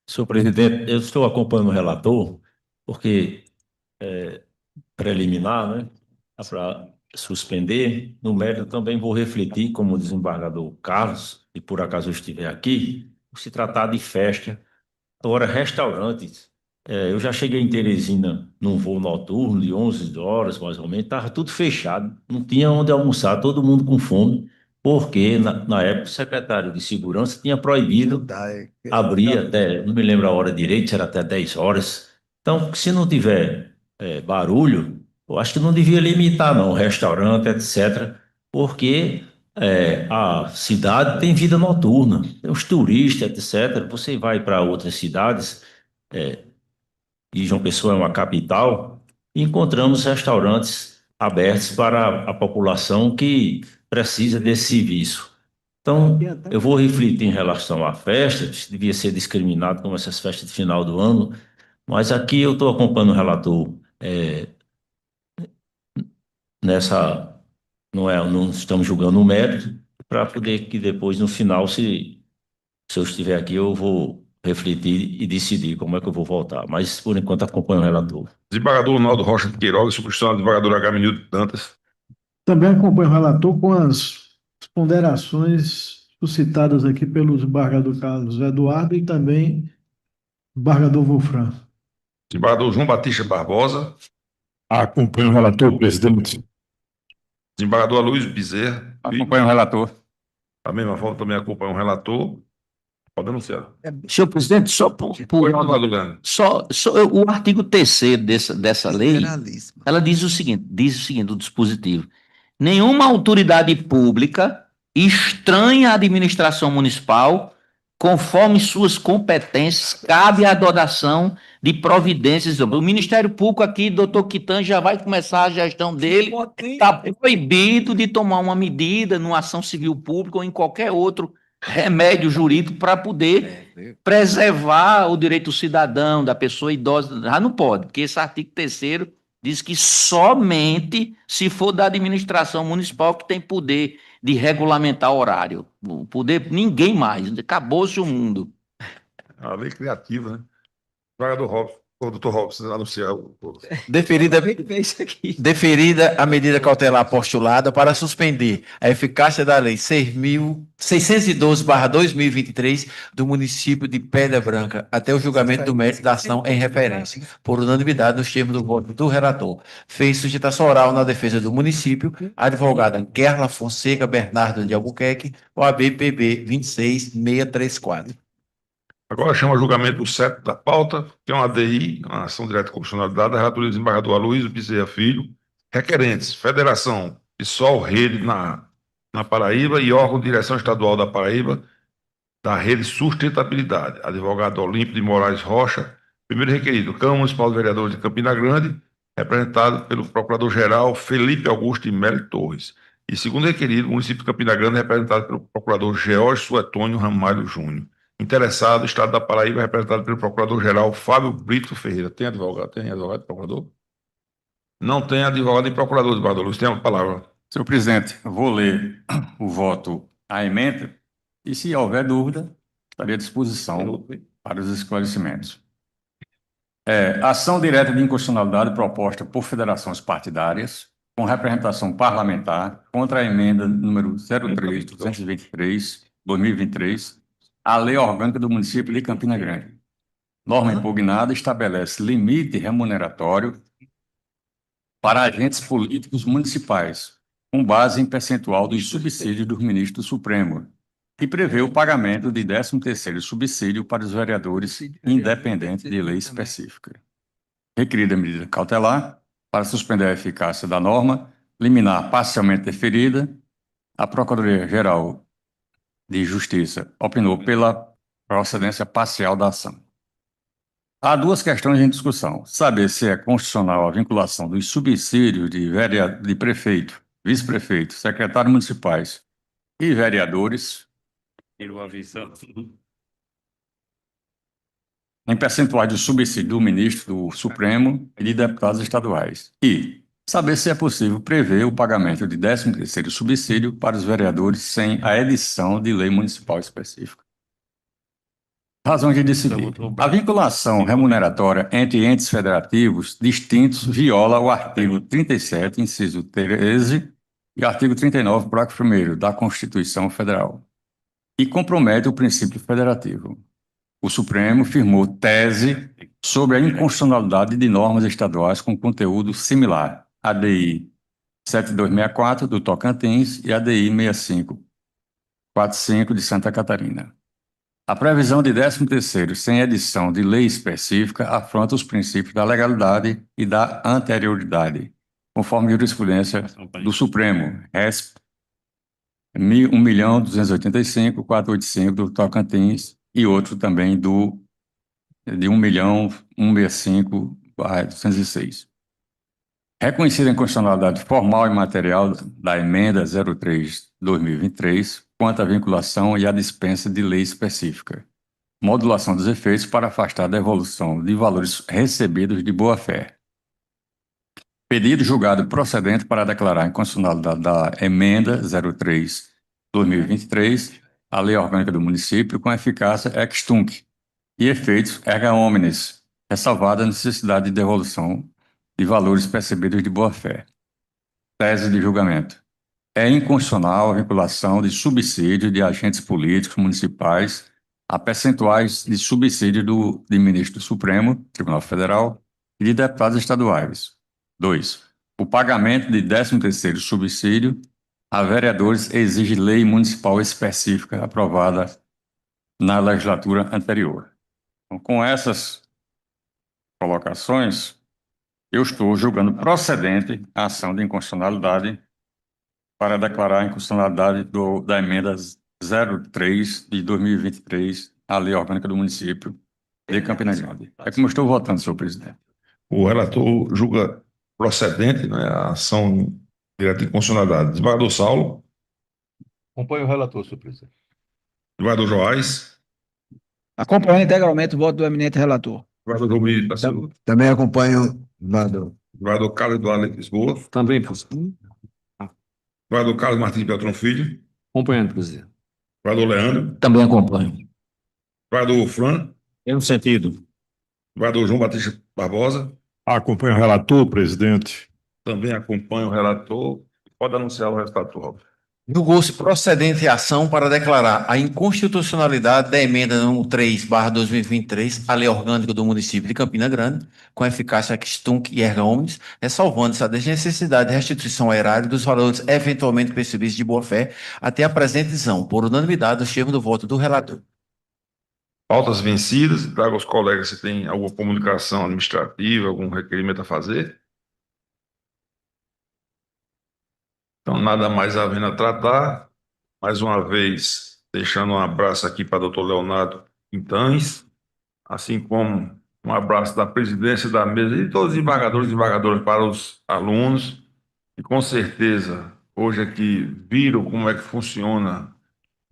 Senhor presidente, eu estou acompanhando o relator, porque preliminar, né, para suspender. No mérito, também vou refletir, como o desembargador Carlos, e por acaso eu estiver aqui, por se tratar de festa. Agora, restaurantes. Eu já cheguei em Teresina num voo noturno de 11 horas, mais ou menos, estava tudo fechado, não tinha onde almoçar, todo mundo com fome, porque na época o secretário de Segurança tinha proibido abrir até, não me lembro a hora direito, se era até 10 horas. Então, se não tiver barulho, eu acho que não devia limitar, não, restaurante, etc., porque a cidade tem vida noturna, tem os turistas, etc. Você vai para outras cidades, e João Pessoa é uma capital, e encontramos restaurantes abertos para a população que precisa desse serviço. Então, eu vou refletir em relação à festa, se devia ser discriminado como essas festas de final do ano, mas aqui eu estou acompanhando o relator nessa, não estamos julgando o mérito, para poder que depois, no final, se eu estiver aqui, eu vou refletir e decidir como é que eu vou votar. Mas, por enquanto, acompanho o relator. Desembargador Ronaldo Rocha de Queiroga, substituição do desembargador H. Dantas. Também acompanho o relator com as ponderações suscitadas aqui pelo desembargador Carlos Eduardo e também o desembargador Wolfran. Desembargador João Batista Barbosa. Acompanho o relator, presidente. Desembargador Aloysio Bezerra. Acompanho o relator. Da mesma forma, também acompanho o relator. Pode anunciar. Senhor presidente, só o artigo 3º dessa lei, ela diz o seguinte, o dispositivo: nenhuma autoridade pública estranha à administração municipal, conforme suas competências, cabe a adoção de providências. O Ministério Público aqui, doutor Quitan, já vai começar a gestão dele, está proibido de tomar uma medida numa ação civil pública ou em qualquer outro remédio jurídico para poder preservar o direito do cidadão, da pessoa idosa. Já não pode, porque esse artigo 3º diz que somente se for da administração municipal que tem poder de regulamentar horário. O poder, ninguém mais. Acabou-se o mundo. A lei criativa, né? Desembargador Robson. O doutor Robson anunciar. Deferida a medida cautelar postulada para suspender a eficácia da Lei 6.612/2023 do município de Pedra Branca até o julgamento do mérito da ação em referência, por unanimidade nos termos do voto do relator. Fez sustentação oral na defesa do município a advogada Kerla Fonseca Bernardo de Albuquerque, OAB PB 26634. Agora chama julgamento o 7 da pauta, que é uma ADI, uma ação direta de constitucionalidade, da relatoria do desembargador Aloysio Bezerra Filho, requerentes, Federação PSOL Rede na Paraíba e órgão de direção estadual da Paraíba, da Rede Sustentabilidade, advogado Olímpio de Moraes Rocha, primeiro requerido, Câmara Municipal de Vereadores de Campina Grande, representado pelo Procurador-Geral Felipe Augusto de Melo Torres, e segundo requerido, município de Campina Grande, representado pelo Procurador George Suetônio Ramalho Júnior. Interessado, Estado da Paraíba, representado pelo Procurador-Geral Fábio Brito Ferreira. Tem advogado? Tem advogado e procurador? Não tem advogado e procurador, desembargador Luiz. Tem a palavra. Senhor presidente, eu vou ler o voto à emenda e, se houver dúvida, estarei à disposição para os esclarecimentos. Ação direta de inconstitucionalidade proposta por federações partidárias com representação parlamentar contra a emenda número 03.223/2023, a Lei Orgânica do Município de Campina Grande. Norma impugnada estabelece limite remuneratório para agentes políticos municipais, com base em percentual dos subsídios dos ministros do Supremo, e prevê o pagamento de 13º subsídio para os vereadores, independente de lei específica. Requerida medida cautelar para suspender a eficácia da norma, liminar parcialmente deferida, a Procuradoria-Geral de Justiça opinou pela procedência parcial da ação. Há duas questões em discussão. Saber se é constitucional a vinculação dos subsídios de prefeito, vice-prefeito, secretários municipais e vereadores em percentuais de subsídio do ministro do Supremo e de deputados estaduais. E saber se é possível prever o pagamento de 13º subsídio para os vereadores sem a edição de lei municipal específica. Razões de decidir. A vinculação remuneratória entre entes federativos distintos viola o artigo 37, inciso 13, e artigo 39, parágrafo 1º da Constituição Federal, e compromete o princípio federativo. O Supremo firmou tese sobre a inconstitucionalidade de normas estaduais com conteúdo similar, ADI 7264 do Tocantins e ADI 6545 de Santa Catarina. A previsão de 13º sem edição de lei específica afronta os princípios da legalidade e da anterioridade, conforme jurisprudência do Supremo, RESP 1.285.485 do Tocantins e outro também de 1.165.206. Reconhecida a inconstitucionalidade formal e material da emenda 03/2023 quanto à vinculação e à dispensa de lei específica, modulação dos efeitos para afastar da evolução de valores recebidos de boa-fé. Pedido julgado procedente para declarar a inconstitucionalidade da emenda 03/2023, a Lei Orgânica do Município, com eficácia ex tunc e efeitos erga omnes, ressalvada a necessidade de devolução de valores percebidos de boa-fé. Tese de julgamento. É inconstitucional a vinculação de subsídio de agentes políticos municipais a percentuais de subsídio de ministro do Supremo Tribunal Federal e de deputados estaduais. 2. O pagamento de 13º subsídio a vereadores exige lei municipal específica aprovada na legislatura anterior. Então, com essas colocações, eu estou julgando procedente a ação de inconstitucionalidade para declarar a inconstitucionalidade da emenda 03 de 2023 à Lei Orgânica do Município de Campina Grande. É como eu estou votando, senhor presidente. O relator julga procedente, né, a ação direta de inconstitucionalidade. Desembargador Saulo. Acompanho o relator, senhor presidente. Desembargador Joás. Acompanho integralmente o voto do eminente relator. Desembargador Romildo da Silva. Também acompanho, desembargador. Desembargador Carlos Eduardo Leite Lisboa. Também, presidente. Desembargador Carlos Martins Beltrão Filho. Acompanhando, presidente. Desembargador Leandro. Também acompanho. Desembargador Fran. Mesmo sentido. Desembargador João Batista Barbosa. Acompanho o relator, presidente. Também acompanho o relator. Pode anunciar o resultado, Robert. Julgou-se procedente a ação para declarar a inconstitucionalidade da emenda número 3/2023 à Lei Orgânica do Município de Campina Grande, com eficácia ex tunc e erga omnes, ressalvando-se a desnecessidade de restituição ao erário dos valores eventualmente percebidos de boa-fé até a presente decisão, por unanimidade, os termos do voto do relator. Pautas vencidas. Trago aos colegas se tem alguma comunicação administrativa, algum requerimento a fazer. Então, nada mais havendo a tratar. Mais uma vez, deixando um abraço aqui para o doutor Leonardo Quintães, assim como um abraço da presidência da mesa e de todos os desembargadores e desembargadoras para os alunos, e com certeza, hoje aqui viram como é que funciona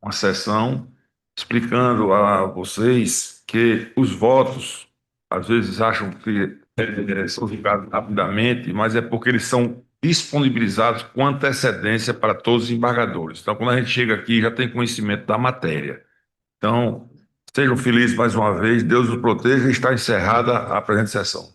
uma sessão, explicando a vocês que os votos, às vezes acham que são julgados rapidamente, mas é porque eles são disponibilizados com antecedência para todos os embargadores. Então, quando a gente chega aqui, já tem conhecimento da matéria. Então, sejam felizes mais uma vez, Deus os proteja e está encerrada a presente sessão.